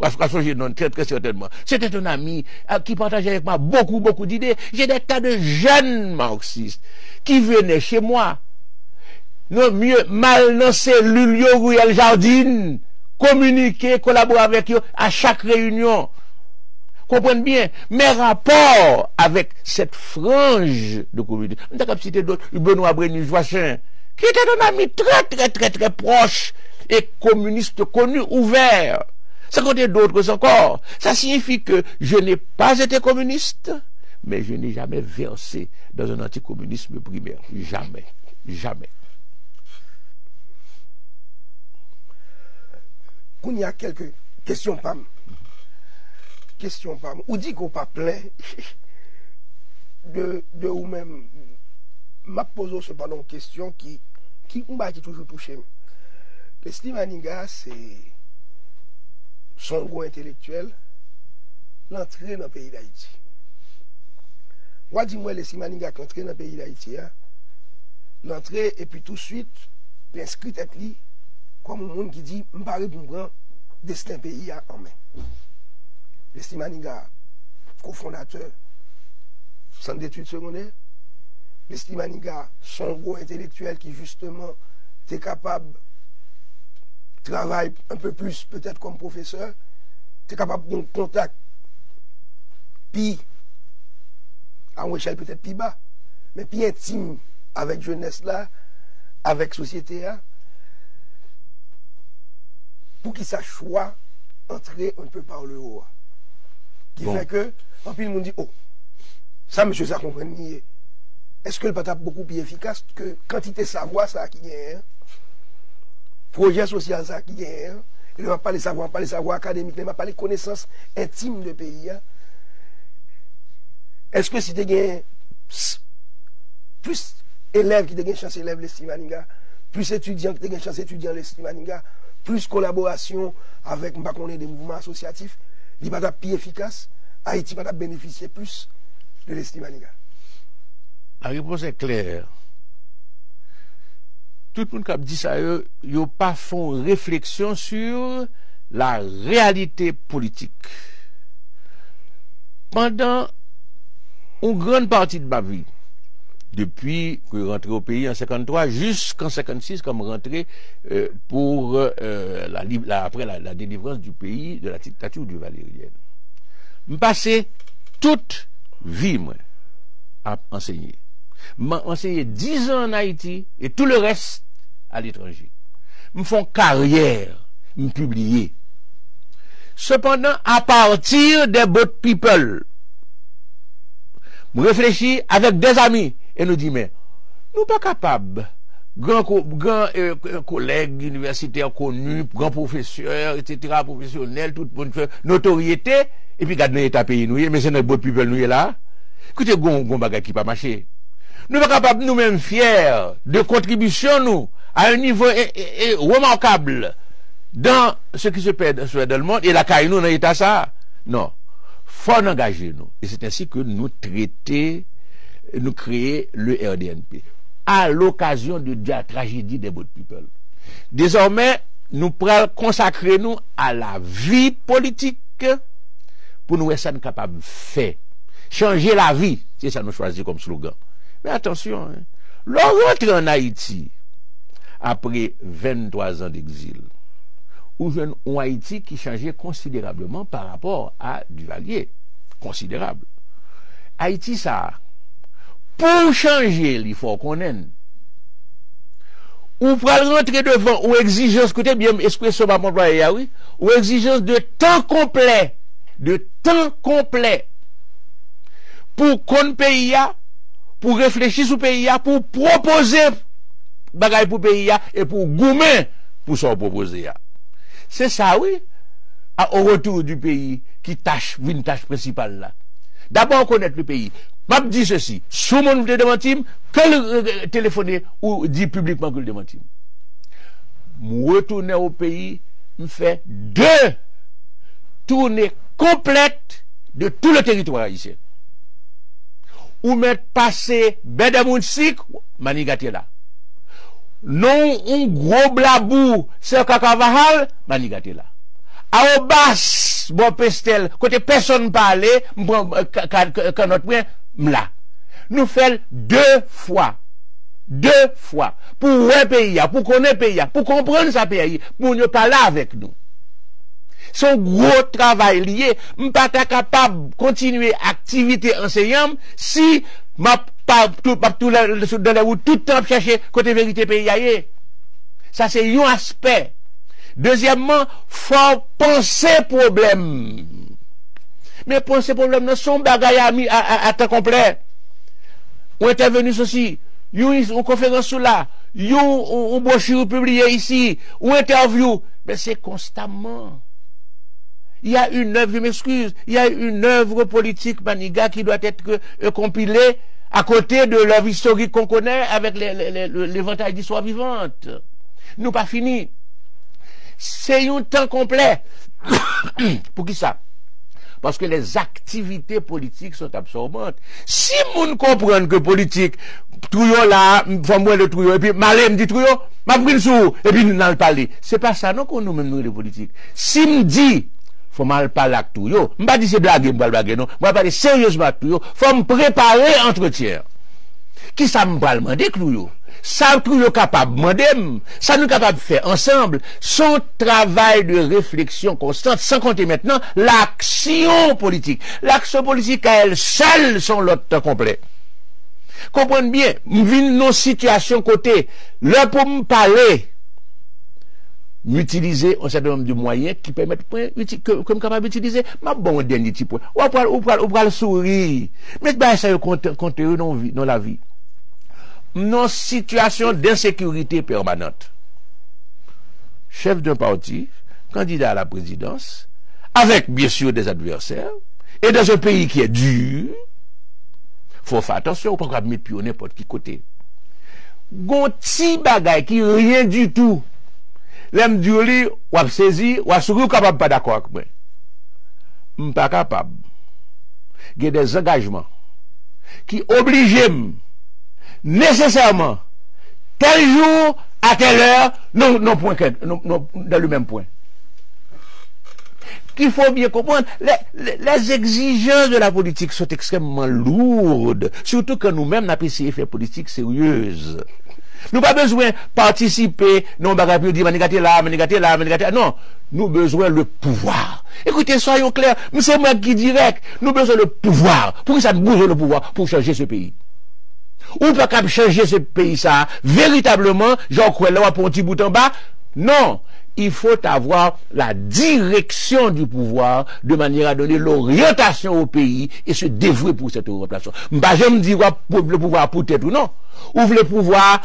très, très certainement. C'était un ami qui partageait avec moi beaucoup d'idées. J'ai des tas de jeunes marxistes qui venaient chez moi. Non, mieux, mal dans cellule, Ruel Jardine, communiquer, collaborer avec eux à chaque réunion. Comprenez bien, mes rapports avec cette frange de communauté. On a cité d'autres, Benoît Breny-Joachim, qui était un ami très proche et communiste connu, ouvert. Ça comptait d'autres encore. Ça signifie que je n'ai pas été communiste, mais je n'ai jamais versé dans un anticommunisme primaire. Jamais. Il y a quelques questions, Pam. Ou dit qu'on pas plein de ou même m'a posé cependant une question qui m'a toujours touché. Leslie Maniga, c'est son goût intellectuel, l'entrée dans le pays d'Haïti. Moi, dis-moi, Leslie Maniga, qui entrée dans le pays d'Haïti, l'entrée, et puis tout de suite, l'inscrit est li, comme un monde qui dit, je ne parle pas de destin pays en main. Leslie Maniga, cofondateur, centre d'études secondaires. Leslie Maniga, son gros intellectuel qui justement était capable de travailler un peu plus peut-être comme professeur, était capable de contact puis à une échelle peut-être plus bas, mais puis intime avec jeunesse là, avec société là, pour qu'il sache choix entrer un peu par le haut. Qui fait que, en plus, le monde dit, oh, ça, monsieur, ça comprend nier. Est-ce que le patap beaucoup plus efficace que quantité de savoir, ça qui est, projet social, ça qui est, il ne va pas les savoir académiques, il ne va pas les connaissances intimes de pays. Est-ce que si tu as plus élèves qui ont chance élèves Leslie Maniga, plus étudiants qui ont chance étudiants Leslie Maniga, plus collaboration avec des mouvements associatifs, il va être plus efficace, Haïti va bénéficier plus de Leslie Maniga. La réponse est claire. Tout le monde qui a dit ça, ils n'ont pas fait réflexion sur la réalité politique. Pendant une grande partie de ma vie, depuis que je suis rentré au pays en 1953 jusqu'en 1956, comme rentré pour après la délivrance du pays de la dictature du Valérien. Je passais toute vie moi, à enseigner. Je enseigné 10 ans en Haïti et tout le reste à l'étranger. Je fais carrière, je publie. Cependant, à partir des boat people, je réfléchis avec des amis et nous dit, mais nous pas capables, grand collègues universitaires connus, grands professeurs, etc., professionnels, tout le monde fait notoriété, et puis garde l'état pays nous, mais c'est notre boat people nous là. Écoutez, gon bagay qui pas marché. Nous pas capables nous-mêmes fiers de contribution nous à un niveau remarquable dans ce qui se passe dans le monde et la caille nous dans l'état ça. Non. Faut engager nous. Et c'est ainsi que nous créer le RDNP à l'occasion de la tragédie des boat people. Désormais, nous prenons consacrer nous à la vie politique pour nous être capables de faire. Changer la vie, c'est ça nous choisir comme slogan. Mais attention, hein, l'on rentre en Haïti après 23 ans d'exil, où jeune en Haïti qui changeait considérablement par rapport à Duvalier. Considérable. Haïti, ça, pour changer, il faut qu'on aime. Ou pour rentrer devant, ou exigence, écoutez bien, expression pas employé, oui, ou exigence de temps complet, pour qu'on paye, pour réfléchir sur le pays, pour proposer bagaille pour le pays et pour goumer pour s'en proposer. C'est ça, oui. Au retour du pays, qui tâche, une tâche principale là. D'abord, connaître le pays. M'a dit ceci. Sous mon démentim, que le téléphoner ou dit publiquement que le démentim. Me retourner au pays, me fait 2 tournées complètes de tout le territoire haïtien. Ou mettre passer Bedamounsik, Manigate là. Non, un gros blabou, c'est Kakavahal, Manigate là. À Obas, bon pestel, côté personne parlait, quand notre point, là. Nous faisons 2 fois. 2 fois. Pour un pays, pour connaître pays, pour comprendre sa pays, pour ne parler avec nous. Son gros travail lié, je ne suis pas capable de continuer activité enseignante si je ne pas tout le temps chercher côté vérité pays. Ça, c'est un aspect. Deuxièmement, faut penser problème. Mais penser problème, non, son bagaille à temps complet. On est intervenu ceci. Une conférence sous là. Une brochure publiée ici. Une interview. Mais c'est constamment. Il y a une œuvre, je m'excuse, il y a une œuvre politique, Maniga, qui doit être compilée à côté de l'œuvre historique qu'on connaît avec l'éventail d'histoire vivante. Nous pas fini. C'est un temps complet. Pour qui ça? Parce que les activités politiques sont absorbantes. Si moun comprennent que politique, trouillon là, faut moi le trouillon, et puis malé me dit trouillon, m'a pris sous, et puis nous n'allons parler. C'est pas ça, non, qu'on nous même nous les politiques. Si me dit, faut mal parler avec tout yo. M'pas dit c'est blague, m'pas blague, non. Moi parler sérieusement tout yo. Faut me préparer entretien. Qui ça m'pa demander tout yo? Ça tout yo capable demander, ça nous capable faire ensemble. Son travail de réflexion constante, sans compter maintenant l'action politique. L'action politique à elle seule sont l'autre complet. Comprenez bien, m'vin nos situations côté, là pour me parler, m'utiliser un certain nombre de moyens qui permettent comme capable d'utiliser ma bon dernier petit point ou le sourire mais bah ça compte dans la vie nos situations d'insécurité permanente chef d'un parti candidat à la présidence avec bien sûr des adversaires et dans un pays qui est dur faut faire attention pour pas mettre pied n'importe qui côté gon ti bagay qui rien du tout. L'aime du ou a saisi, ou a souri, ou capable pas d'accord avec moi. M'pas capable. Il y a des engagements qui obligent nécessairement tel jour, à telle heure, non, dans le même point. Qu'il faut bien comprendre, les exigences de la politique sont extrêmement lourdes, surtout que nous-mêmes, n'a pas essayé de faire politique sérieuse. Nous pas besoin de participer, non, dire manigate là, non. Nous besoin le pouvoir. Écoutez, soyons clairs, c'est moi qui direct, nous besoin le pouvoir. Pour ça, nous besoin le pouvoir pour changer ce pays. Ou pas qu'à changer ce pays, ça, véritablement, genre, quoi, là, pour un petit bout en bas. Non. Il faut avoir la direction du pouvoir de manière à donner l'orientation au pays et se dévouer pour cette orientation. Je me dis, le pouvoir pour tête ou non. Ouvre le pouvoir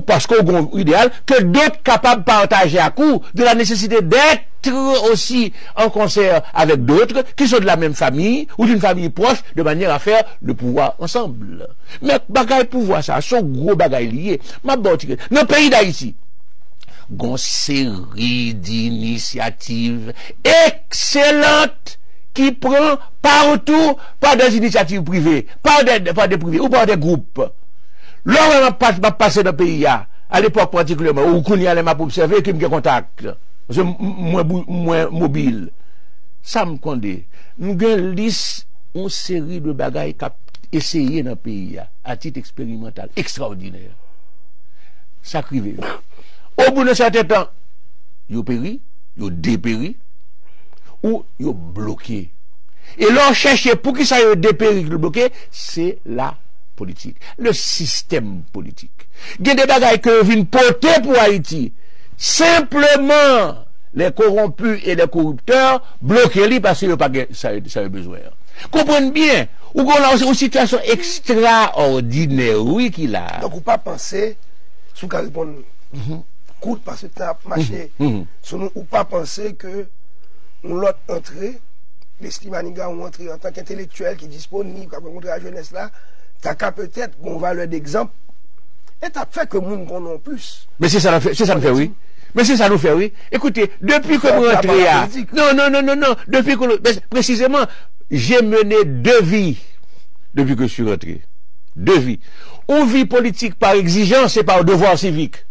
parce qu'on a idéal que d'autres capables de partager à coup de la nécessité d'être aussi en concert avec d'autres qui sont de la même famille ou d'une famille proche de manière à faire le pouvoir ensemble. Mais bagaille pouvoir ça, sont gros bagaille liés. Dans le pays d'Haïti, une série d'initiatives excellentes qui prend partout par des initiatives privées, par des privés ou par des groupes. Là, on va passer dans le pays, à l'époque particulièrement, où on y allait m'a observer qui me contact. Parce que moins mobile. Ça me condé. Nous avons une liste, une série de bagailles qui essayé dans le pays, à titre expérimental, extraordinaire. Ça crivé. Au bout d'un certain temps, ils péri, ils dépéri, ou ils bloqué. Et là, on cherche pour qui ça y dépéri, bloqué, c'est la politique, le système politique. Il y a des bagailles que viennent porter pour Haïti. Simplement, les corrompus et les corrupteurs bloquent parce qu'ils n'ont pas ça besoin. Comprenez bien, ou qu'on a une situation extraordinaire, oui, qu'il a. Donc, on ne peut pas penser, sous qu'à répondre coûte parce que tu as marché. Ou pas penser que l'autre entrée, les Slimaniga ont entré en tant qu'intellectuel qui est disponible, qui a rencontré la jeunesse là, tu as peut-être bon valeur d'exemple. Et tu as fait que nous non plus. Mais c'est ça nous fait, oui. Mais c'est ça nous fait, oui. Écoutez, depuis que nous rentrons non. Depuis que précisément, j'ai mené 2 vies depuis que je suis rentré. 2 vies. Une vie politique par exigence et par devoir civique.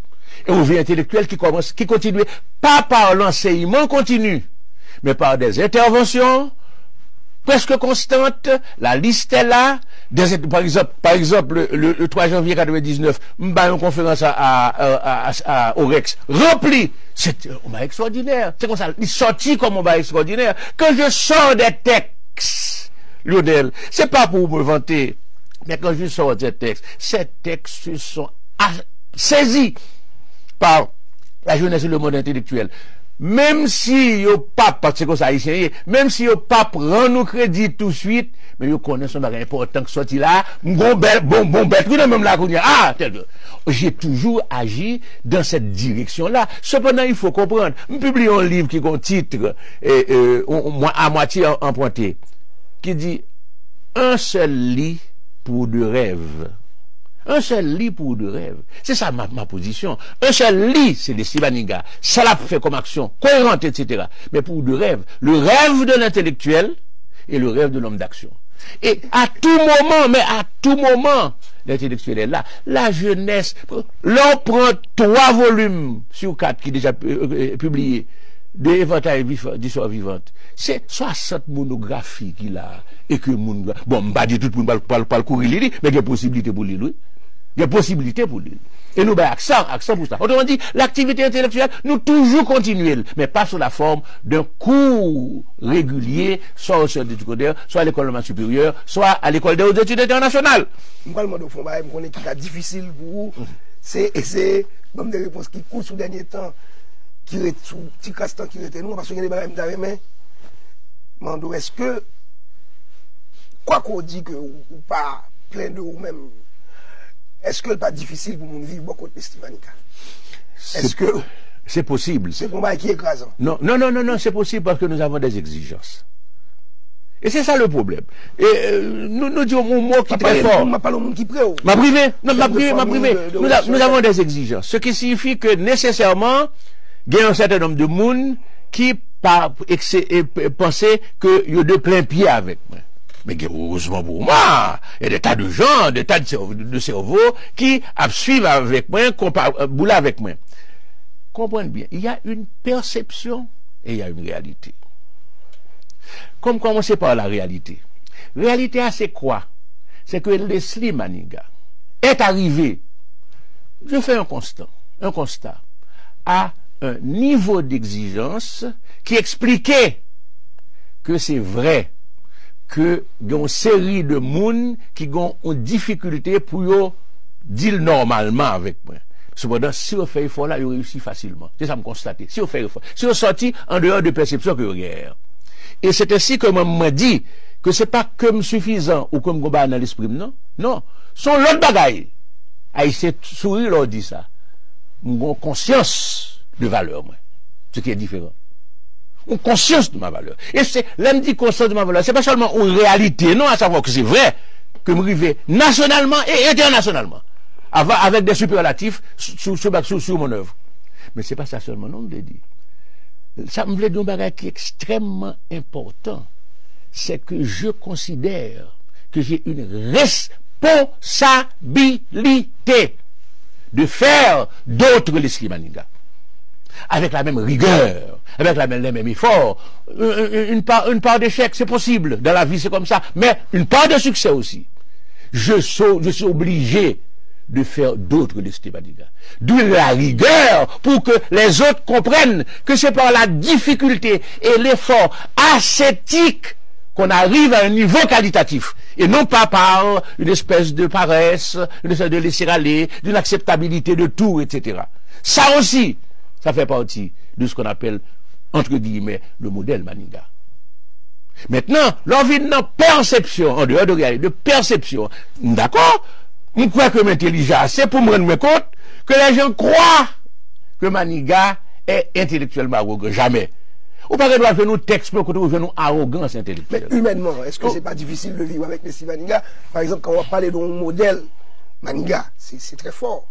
Et une vie intellectuelle qui continue, pas par l'enseignement continu, mais par des interventions presque constantes. La liste est là. Par exemple, le 3 janvier 1999, m'ba une conférence au Rex, rempli. C'est un bas extraordinaire. C'est comme ça. Il sortit comme un bas extraordinaire. Quand je sors des textes, Lionel, c'est pas pour me vanter, mais quand je sors des textes, ces textes sont saisis par la jeunesse et le monde intellectuel. Même si yo pas, parce que ça haïtien, même si yo pas prend nous crédit tout de suite, mais yo connaissent un bagage important que sorti là, bon bête, même là, j'ai toujours agi dans cette direction-là. Cependant, il faut comprendre, je publie un livre qui a un titre, à moitié emprunté, qui dit, un seul lit pour 2 rêves. Un seul lit pour 2 rêves. C'est ça ma position. Un seul lit, c'est les Slimaniga. Ça l'a fait comme action, cohérente, etc. Mais pour 2 rêves. Le rêve de l'intellectuel et le rêve de l'homme d'action. Et à tout moment, l'intellectuel est là. La jeunesse, l'on prend 3 volumes sur 4 qui est déjà publié de éventail d'histoire vivante. C'est 60 monographies qu'il a et que moun, bon, m'ba dit tout le monde pas le courir, mais il y a possibilité pour lui. Il y a possibilité pour lui. Et nous, accent pour ça. Autrement dit, l'activité intellectuelle, nous toujours continuer, mais pas sous la forme d'un cours régulier, soit au sein du secondaire, soit à l'école normale supérieure, soit à l'école des hautes études internationales. Moi, le mot de fond, je connais qui est difficile pour vous. C'est même des réponses qui courent sous le dernier temps, qui est sous petit casse-temps qui était nous, parce que les barèmes d'arrêt, mais est-ce que, quoi qu'on dit que ou pas plein de ou même, est-ce que c'est pas difficile pour nous vivre beaucoup de Slimaniga? Est-ce que c'est possible? C'est pour moi qui est écrasant. Non, c'est possible parce que nous avons des exigences. Et c'est ça le problème. Et nous disons mon mot qui est très fort. Ma parle au monde qui prête. Ma privé. Nous avons des exigences. Ce qui signifie que nécessairement, il y a un certain nombre de monde qui pensaient qu'il y a de plein pied avec moi. Mais heureusement pour moi, il y a des tas de gens, des tas de cerveaux qui suivent avec moi, boulent avec moi. Comprenez bien, il y a une perception et il y a une réalité. Comme commencer par la réalité. Réalité, c'est quoi? C'est que les Slimaniga est arrivé, je fais un constat, à un niveau d'exigence qui expliquait que c'est vrai que il y a une série de monde qui ont une difficulté pour dire normalement avec moi. Cependant, si on fait effort là, il réussit facilement. C'est ça me constater. Si on fait effort, si on sortit en dehors de perception que rien. Et c'est ainsi que moi me dit que c'est pas comme suffisant ou comme combat dans l'esprit, non. Son l'autre bagaille. Haïtien sourire leur dit ça. Mon conscience de valeur, moi. Ce qui est différent. Une conscience de ma valeur. Et c'est, l'homme dit conscience de ma valeur, c'est pas seulement une réalité, non, à savoir que c'est vrai, que me rive nationalement et internationalement, avec des superlatifs sur mon œuvre. Mais c'est pas ça seulement, non, je dit. Ça me plaît d'un bagage qui est extrêmement important, c'est que je considère que j'ai une responsabilité de faire d'autres les Slimaniga. Avec la même rigueur, avec le même effort. Une part d'échec, c'est possible. Dans la vie, c'est comme ça. Mais une part de succès aussi. Je suis obligé de faire d'autres les Slimaniga. D'où la rigueur pour que les autres comprennent que c'est par la difficulté et l'effort ascétique qu'on arrive à un niveau qualitatif. Et non pas par une espèce de paresse, une espèce de laisser aller, d'une acceptabilité de tout, etc. Ça aussi, ça fait partie de ce qu'on appelle, entre guillemets, le modèle Maninga. Maintenant, l'envie de perception, en dehors de réalité, de perception, d'accord, je crois que m'intelligence, c'est pour me rendre compte que les gens croient que Maniga est intellectuellement arrogant. Jamais. Ou pas que doit faire nous texte pour que nous nous arrogance intellectuelle. Mais humainement, est-ce que c'est pas difficile de vivre avec Leslie Maniga? Par exemple, quand on va parler d'un modèle Maniga, c'est très fort.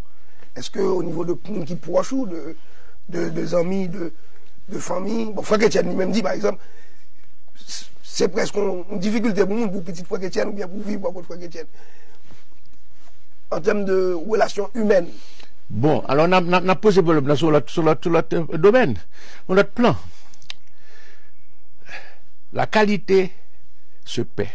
Est-ce que au niveau de monde qui proche ou de amis, de famille, bon, Frère Etienne lui-même dit par exemple, c'est presque une difficulté pour nous, pour petit Frère Etienne ou bien pour vivre pour Frère Etienne. En termes de relations humaines. Bon, alors on a posé le problème sur l'autre domaine, sur l'autre plan. La qualité se paie.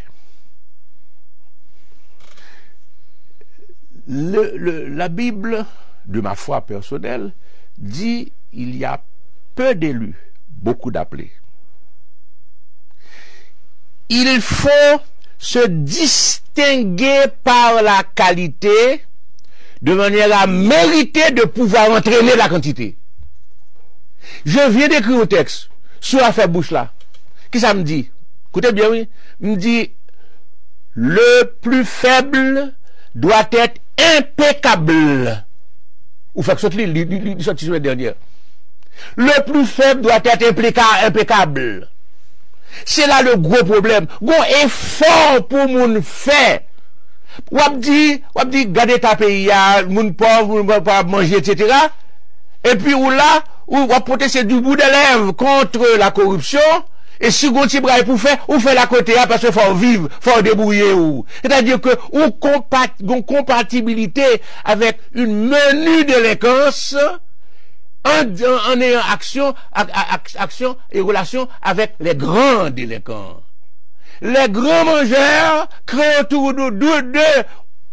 La Bible, de ma foi personnelle, dit il y a peu d'élus, beaucoup d'appelés. Il faut se distinguer par la qualité de manière à mériter de pouvoir entraîner la quantité. Je viens d'écrire un texte sur l'affaire Bush là. Qui ça me dit? Écoutez bien, oui. Me dit, le plus faible doit être impeccable. Ou fait que ce sorti sur la dernière. Le plus faible doit être impeccable. C'est là le gros problème. Bon effort pour moun fait. Ou dit, gardez ta pays, moun pauvre, moun pas manger, etc. Et puis ou là, ou protester du bout de lèvres contre la corruption. Et si vous avez pour faire, ou fait la côté parce qu'il faut vivre, faut débrouiller ou. C'est-à-dire que, ou compatibilité avec une menue délinquance, en ayant action et relation avec les grands délinquants. Les grands mangeurs créent autour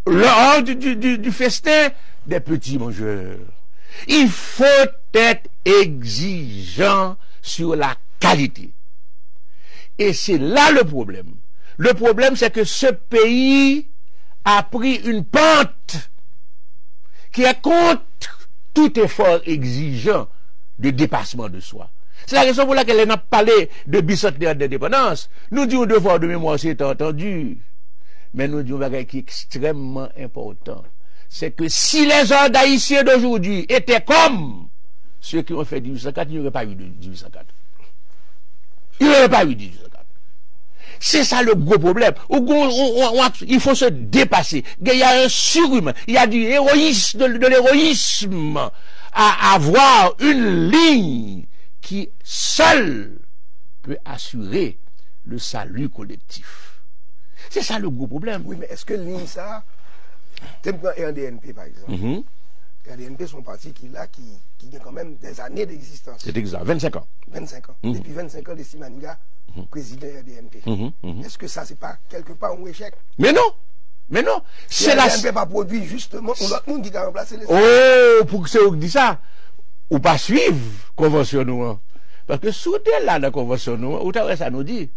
du festin des petits mangeurs. Il faut être exigeant sur la qualité. Et c'est là le problème. Le problème, c'est que ce pays a pris une pente qui est contre tout effort exigeant de dépassement de soi. C'est la raison pour laquelle on a parlé de bicentenaire d'indépendance. Nous disons devoir de mémoire, c'est entendu. Mais nous disons un qui est extrêmement important. C'est que si les hommes haïtiens d'aujourd'hui étaient comme ceux qui ont fait 1804, il n'y aurait pas eu de 1804. Il n'y aurait pas eu de 1804. C'est ça le gros problème. Il faut se dépasser. Il y a un surhumain. Il y a du héroïsme, de l'héroïsme à avoir une ligne qui seule peut assurer le salut collectif. C'est ça le gros problème. Oui, mais est-ce que ligne ça, tu prends RDNP par exemple. RDNP sont partis qui a quand même des années d'existence. C'est exact, 25 ans. 25 ans. Depuis 25 ans, Leslie Maniga, président RDNP. Est-ce que ça, c'est pas quelque part un échec? Mais non! Mais non! C'est la RDNP pas produit justement, on a monde qui a remplacé les Oh, pour que c'est vous qui dit ça, ou pas suivre convention nous. Parce que soudain là, dans la convention nous, ou ça nous dit,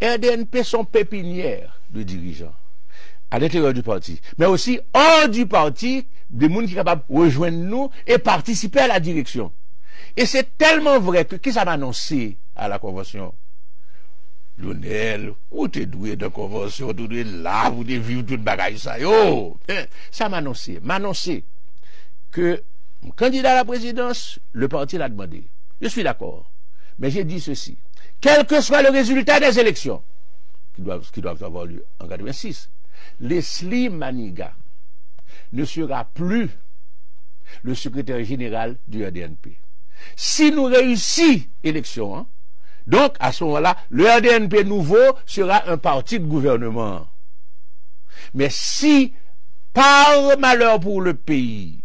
RDNP sont pépinières de dirigeants à l'intérieur du parti, mais aussi hors du parti, des gens qui sont capables de rejoindre nous et participer à la direction. Et c'est tellement vrai que qui ça m'a annoncé à la convention? Lionel, où t'es doué de convention, tout est là, vous devez vivre toute bagaille ça, yo! Ça m'a annoncé que candidat à la présidence, le parti l'a demandé. Je suis d'accord. Mais j'ai dit ceci. Quel que soit le résultat des élections, qui doivent avoir lieu en 86, Leslie Maniga ne sera plus le secrétaire général du RDNP. Si nous réussissons l'élection, donc à ce moment-là, le RDNP nouveau sera un parti de gouvernement. Mais si, par malheur pour le pays,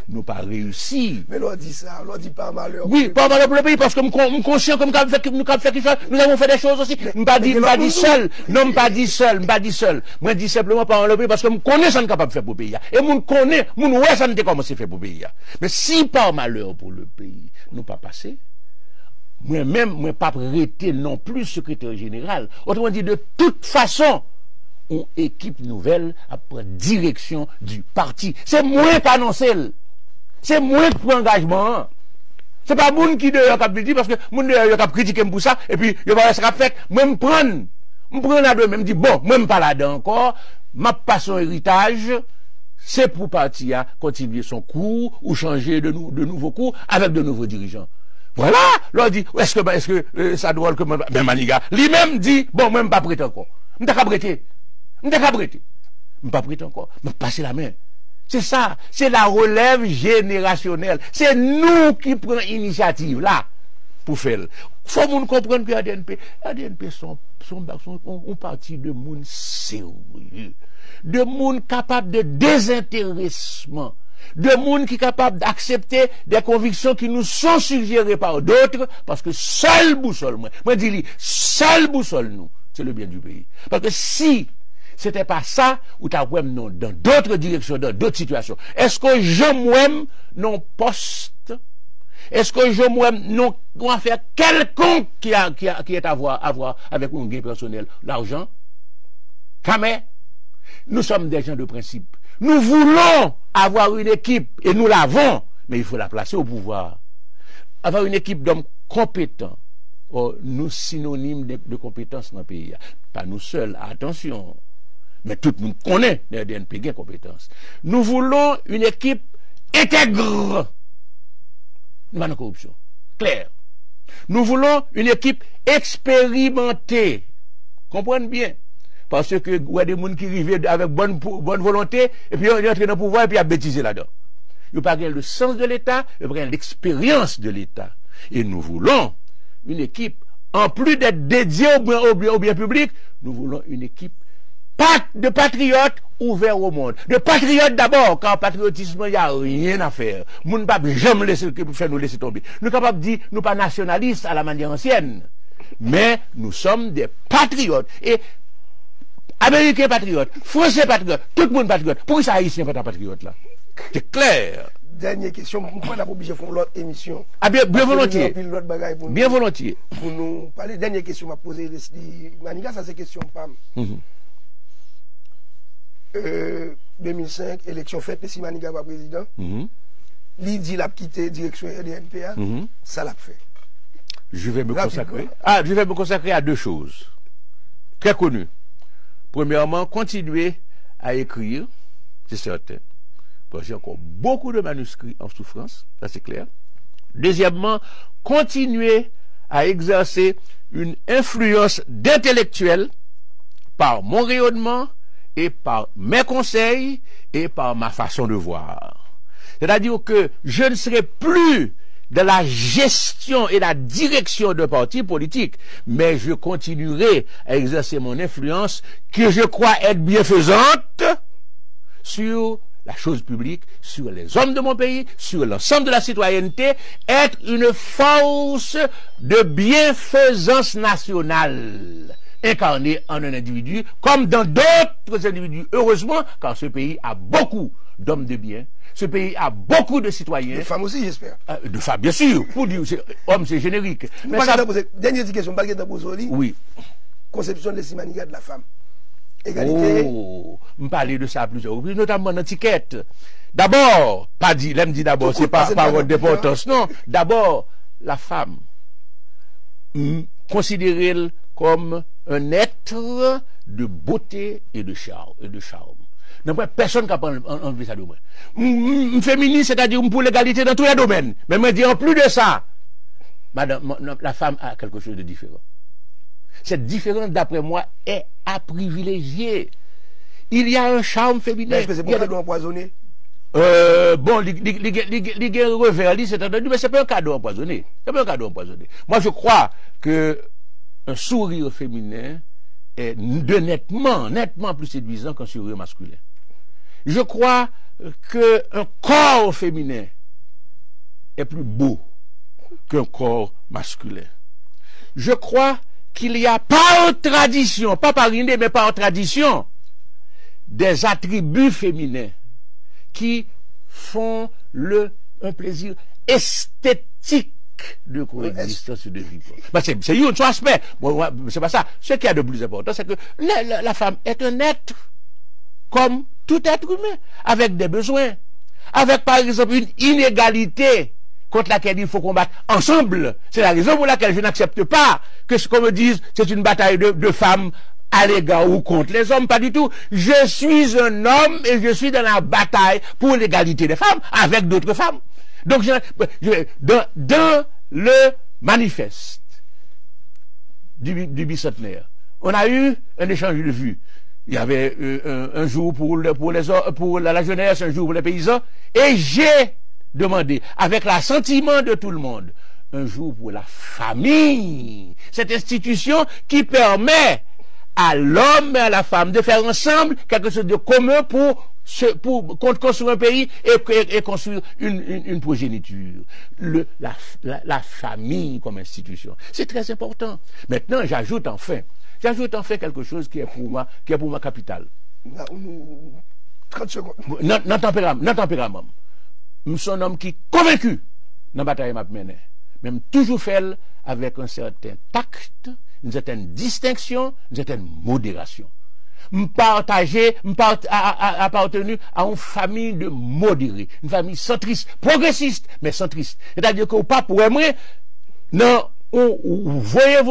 nous pas réussi. Mais l'on dit ça, l'on dit pas malheur. Oui, pas malheur pour le pays, parce que nous conscient comme nous avons fait quelque chose, nous avons fait des choses aussi. Je pas dit seul. Non, je pas dit seul. Moi, dis simplement pas le pays, parce que nous connaissons ce qu'on est capable de faire pour le pays. Et nous connaissons, nous ouais, ça ne comment c'est fait pour le pays. Mais si par malheur pour le pays, nous pas passé, moi-même, moi pas prêté non plus secrétaire général. Autrement dit, de toute façon, on équipe nouvelle à prendre direction du parti. C'est moins pas annoncé. C'est moins pour engagement. C'est pas moun qui d'ailleurs qui dit parce que moun d'ailleurs qui critiqué pour ça et puis il va ça fait moi me prendre là-dedans même dit bon moi me pas là-dedans encore m'a pas son héritage c'est pour parti à continuer son cours ou changer de nouveaux cours avec de nouveaux dirigeants. Voilà, l'on dit, est-ce que ça doit que mais Maniga, lui-même dit, bon, moi, je ne pas prêter encore. Je ne pas prêter. Je ne pas prêter. Je ne pas prêter encore. Mais passer la main. C'est ça, c'est la relève générationnelle. C'est nous qui prenons l'initiative là pour faire. Il faut qu'on comprenne que ADNP sont parti de monde sérieux, de monde capable de désintéressement, de monde qui est capable d'accepter des convictions qui nous sont suggérées par d'autres, parce que seule boussole, moi dis seule boussole nous, c'est le bien du pays. Parce que si c'était pas ça, ou t'as même non, dans d'autres directions, dans d'autres situations, est-ce que je moi-même non poste? Est-ce que je moi-même non affaire quelconque qui est à voir avec un gain personnel, l'argent? Jamais. Nous sommes des gens de principe. Nous voulons avoir une équipe, et nous l'avons, mais il faut la placer au pouvoir. Avoir une équipe d'hommes compétents, nous synonymes de compétences dans le pays. Pas nous seuls, attention. Mais tout le monde connaît les DNP qui ont compétences. Nous voulons une équipe intègre. Nous pas de corruption. Clair. Nous voulons une équipe expérimentée. Comprenez bien. Parce que il y a des gens qui arrivent avec bonne volonté, et puis ils entrent dans le pouvoir, et puis ils bêtisent là-dedans. Ils n'ont pas le sens de l'État, ils ont l'expérience de l'État. Et nous voulons une équipe, en plus d'être dédiée au bien public, nous voulons une équipe de patriotes ouverts au monde. De patriotes d'abord, car patriotisme, il n'y a rien à faire. Nous ne pouvons jamais faire nous laisser tomber. Nous sommes capables de dire, nous ne sommes pas nationalistes à la manière ancienne, mais nous sommes des patriotes. Et Américains patriotes, Français patriotes, tout le monde patriote. Pourquoi ça Haïtien pas patriote là? C'est clair. Dernière question, pourquoi on n'a pas obligé de faire l'autre émission? Ah bien volontiers. Bien volontiers. Pour nous parler, dernière question m'a posé Maniga, ça c'est question PAM. 2005, élection faite, si Maniga va président. Il dit qu'il a quitté direction RDNPA, ça l'a fait. Je vais me consacrer à deux choses très connues. Premièrement, continuer à écrire, c'est certain, parce que j'ai encore beaucoup de manuscrits en souffrance, ça c'est clair. Deuxièmement, continuer à exercer une influence d'intellectuel par mon rayonnement et par mes conseils et par ma façon de voir. C'est-à-dire que je ne serai plus de la gestion et la direction d'un parti politique, mais je continuerai à exercer mon influence que je crois être bienfaisante sur la chose publique, sur les hommes de mon pays, sur l'ensemble de la citoyenneté, être une force de bienfaisance nationale incarnée en un individu, comme dans d'autres individus, heureusement, car ce pays a beaucoup d'hommes de bien. Ce pays a beaucoup de citoyens. De femmes aussi, j'espère. De femmes, bien sûr. Pour dire, homme, c'est générique. Mais ça... Dernière question, pas de poser. Oui. Conception de Simaniga de la femme. Égalité. Oh, me parler de ça plusieurs reprises, notamment dans l'étiquette. D'abord, pas dit, l'aime dit d'abord, c'est pas votre d'importance. Non, d'abord, la femme, considérée comme un être de beauté et de charme. Non, personne qui a enlevé ça de moi. Féministe, c'est-à-dire pour l'égalité dans tous les domaines. Mais me dire en plus de ça, madame, la femme a quelque chose de différent. Cette différence, d'après moi, est à privilégier. Il y a un charme féminin. Est-ce que c'est pour cadeau empoisonné? Bon, les revers, c'est entendu, mais c'est pas un cadeau empoisonné. C'est pas un cadeau empoisonné. Moi, je crois que un sourire féminin est nettement plus séduisant qu'un sourire masculin. Je crois qu'un corps féminin est plus beau qu'un corps masculin. Je crois qu'il y a par tradition, pas par idée, mais par tradition, des attributs féminins qui font un plaisir esthétique de coexistence de vie. C'est un autre aspect. Bon, c'est pas ça. Ce qu'il y a de plus important, c'est que la femme est un être comme tout être humain, avec des besoins, avec par exemple une inégalité contre laquelle il faut combattre ensemble. C'est la raison pour laquelle je n'accepte pas que ce qu'on me dise, c'est une bataille de femmes à l'égard ou contre les hommes, pas du tout. Je suis un homme et je suis dans la bataille pour l'égalité des femmes avec d'autres femmes. Donc, dans le manifeste du bicentenaire, on a eu un échange de vues. Il y avait un jour pour la jeunesse, un jour pour les paysans, et j'ai demandé, avec l'assentiment de tout le monde, un jour pour la famille. Cette institution qui permet à l'homme et à la femme de faire ensemble quelque chose de commun pour construire un pays et construire une progéniture. La famille comme institution. C'est très important. Maintenant, j'ajoute enfin quelque chose qui est pour moi capital. 30 secondes. Notre tempérament. Nous sommes un homme qui est convaincu dans la bataille m'a mené. Même toujours fait avec un certain tact, une certaine distinction, une certaine modération. Appartenu à une famille de modérés, une famille centriste, progressiste, mais centriste. C'est-à-dire que pas pour aimer, non, vous voyez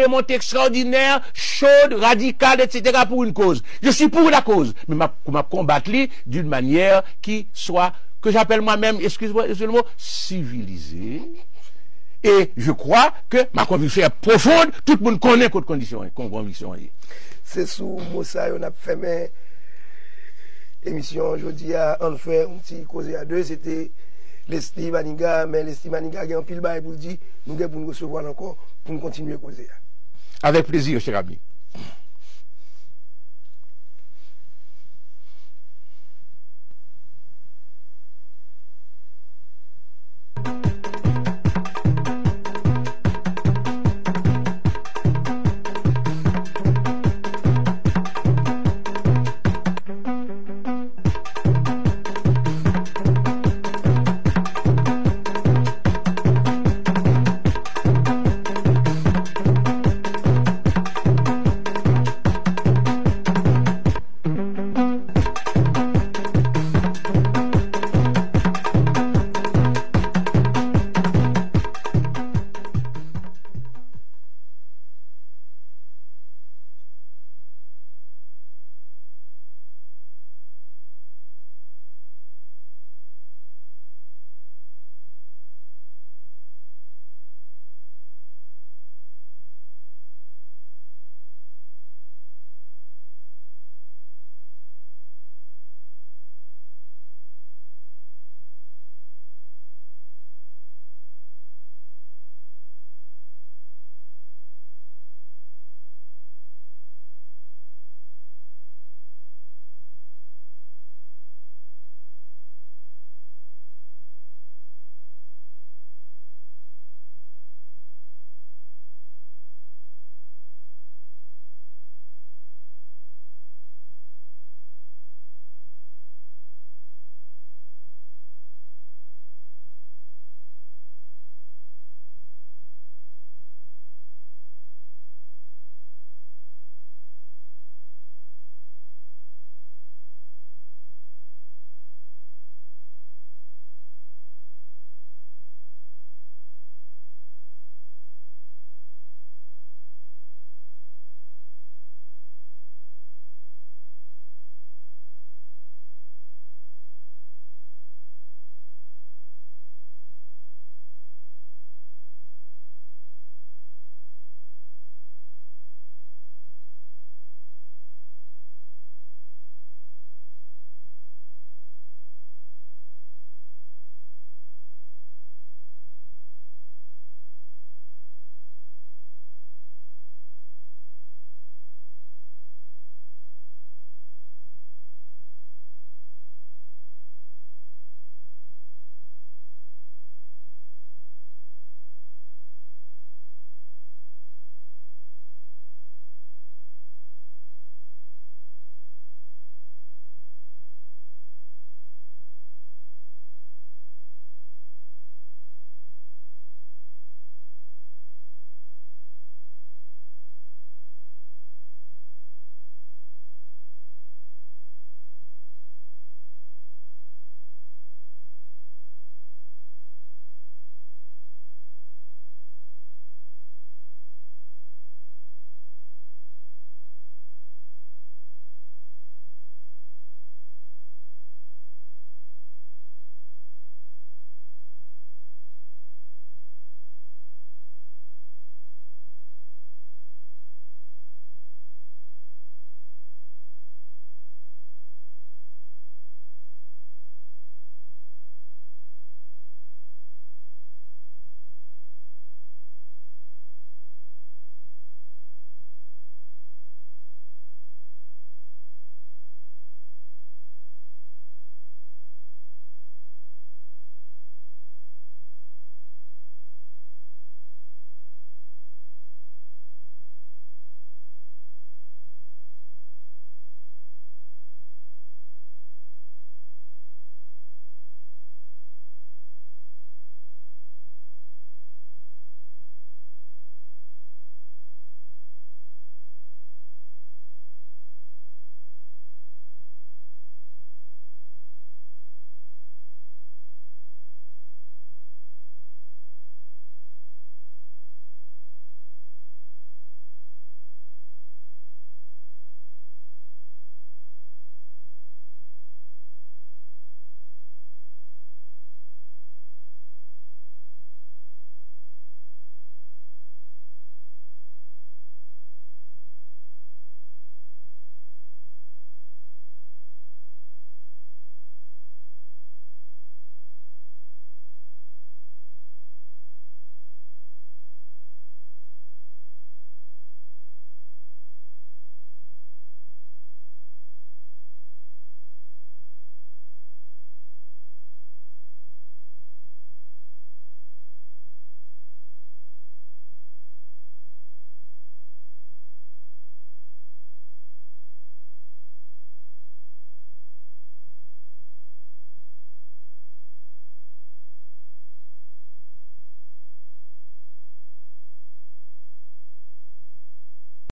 mon texte extraordinaire, chaude, radical, etc. pour une cause. Je suis pour la cause, mais ma combattre d'une manière qui soit, que j'appelle moi-même, excusez-moi, civilisée. Et je crois que ma conviction est profonde, tout le monde connaît votre conviction. C'est sous Moussa, on a fait mes émissions aujourd'hui à en fait un petit causé à deux, c'était Leslie Maniga, mais Leslie Maniga a un pile bail pour dire, nous devons nous recevoir encore pour nous continuer à causer. Avec plaisir, cher ami.